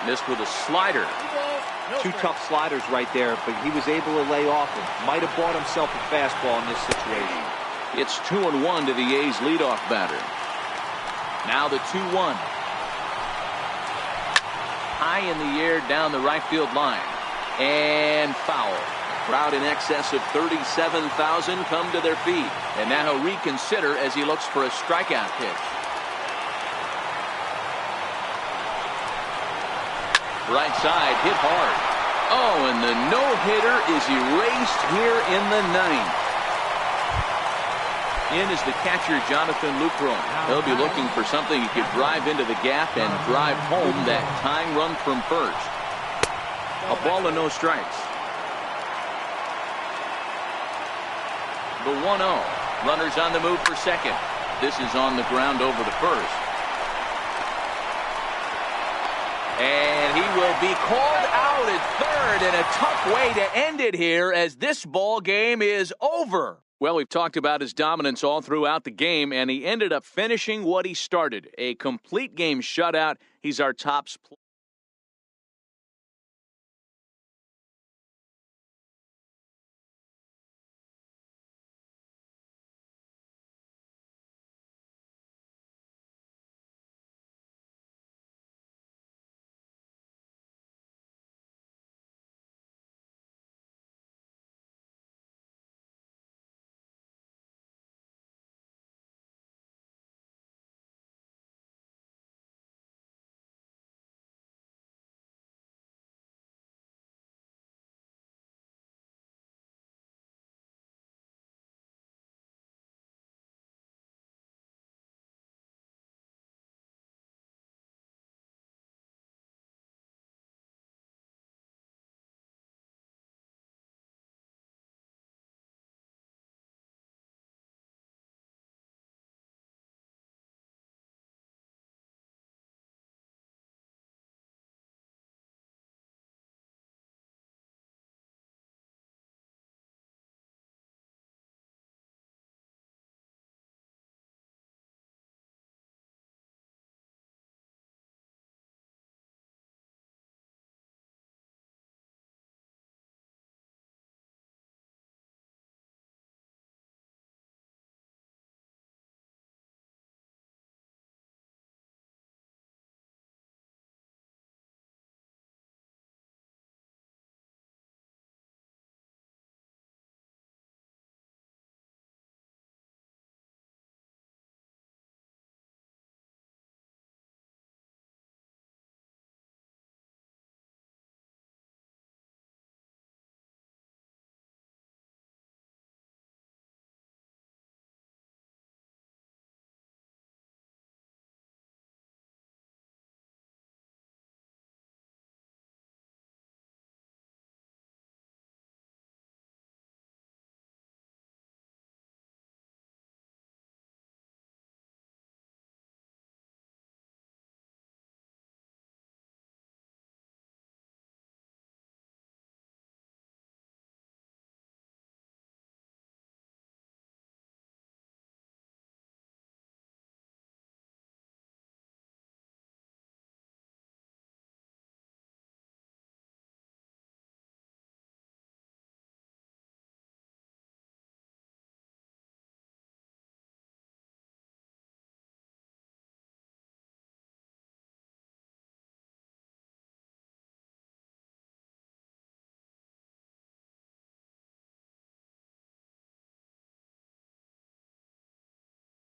A: Missed with a slider.
B: 2 tough sliders right there, but he was able to lay off him. Might have bought himself a fastball in this situation.
A: It's 2-1 to the A's leadoff batter. Now the 2-1. High in the air down the right field line. And foul. Crowd in excess of 37,000 come to their feet. And now he'll reconsider as he looks for a strikeout pitch. Right side, hit hard. Oh, and the no-hitter is erased here in the 9th. In is the catcher, Jonathan Lucron. He'll be looking for something he could drive into the gap and drive home that tying run from first. A ball and no strikes. The 1-0. Runners on the move for second. This is on the ground over to first. And he will be called out at third, and a tough way to end it here as this ball game is over. Well, we've talked about his dominance all throughout the game, and he ended up finishing what he started. A complete game shutout. He's our top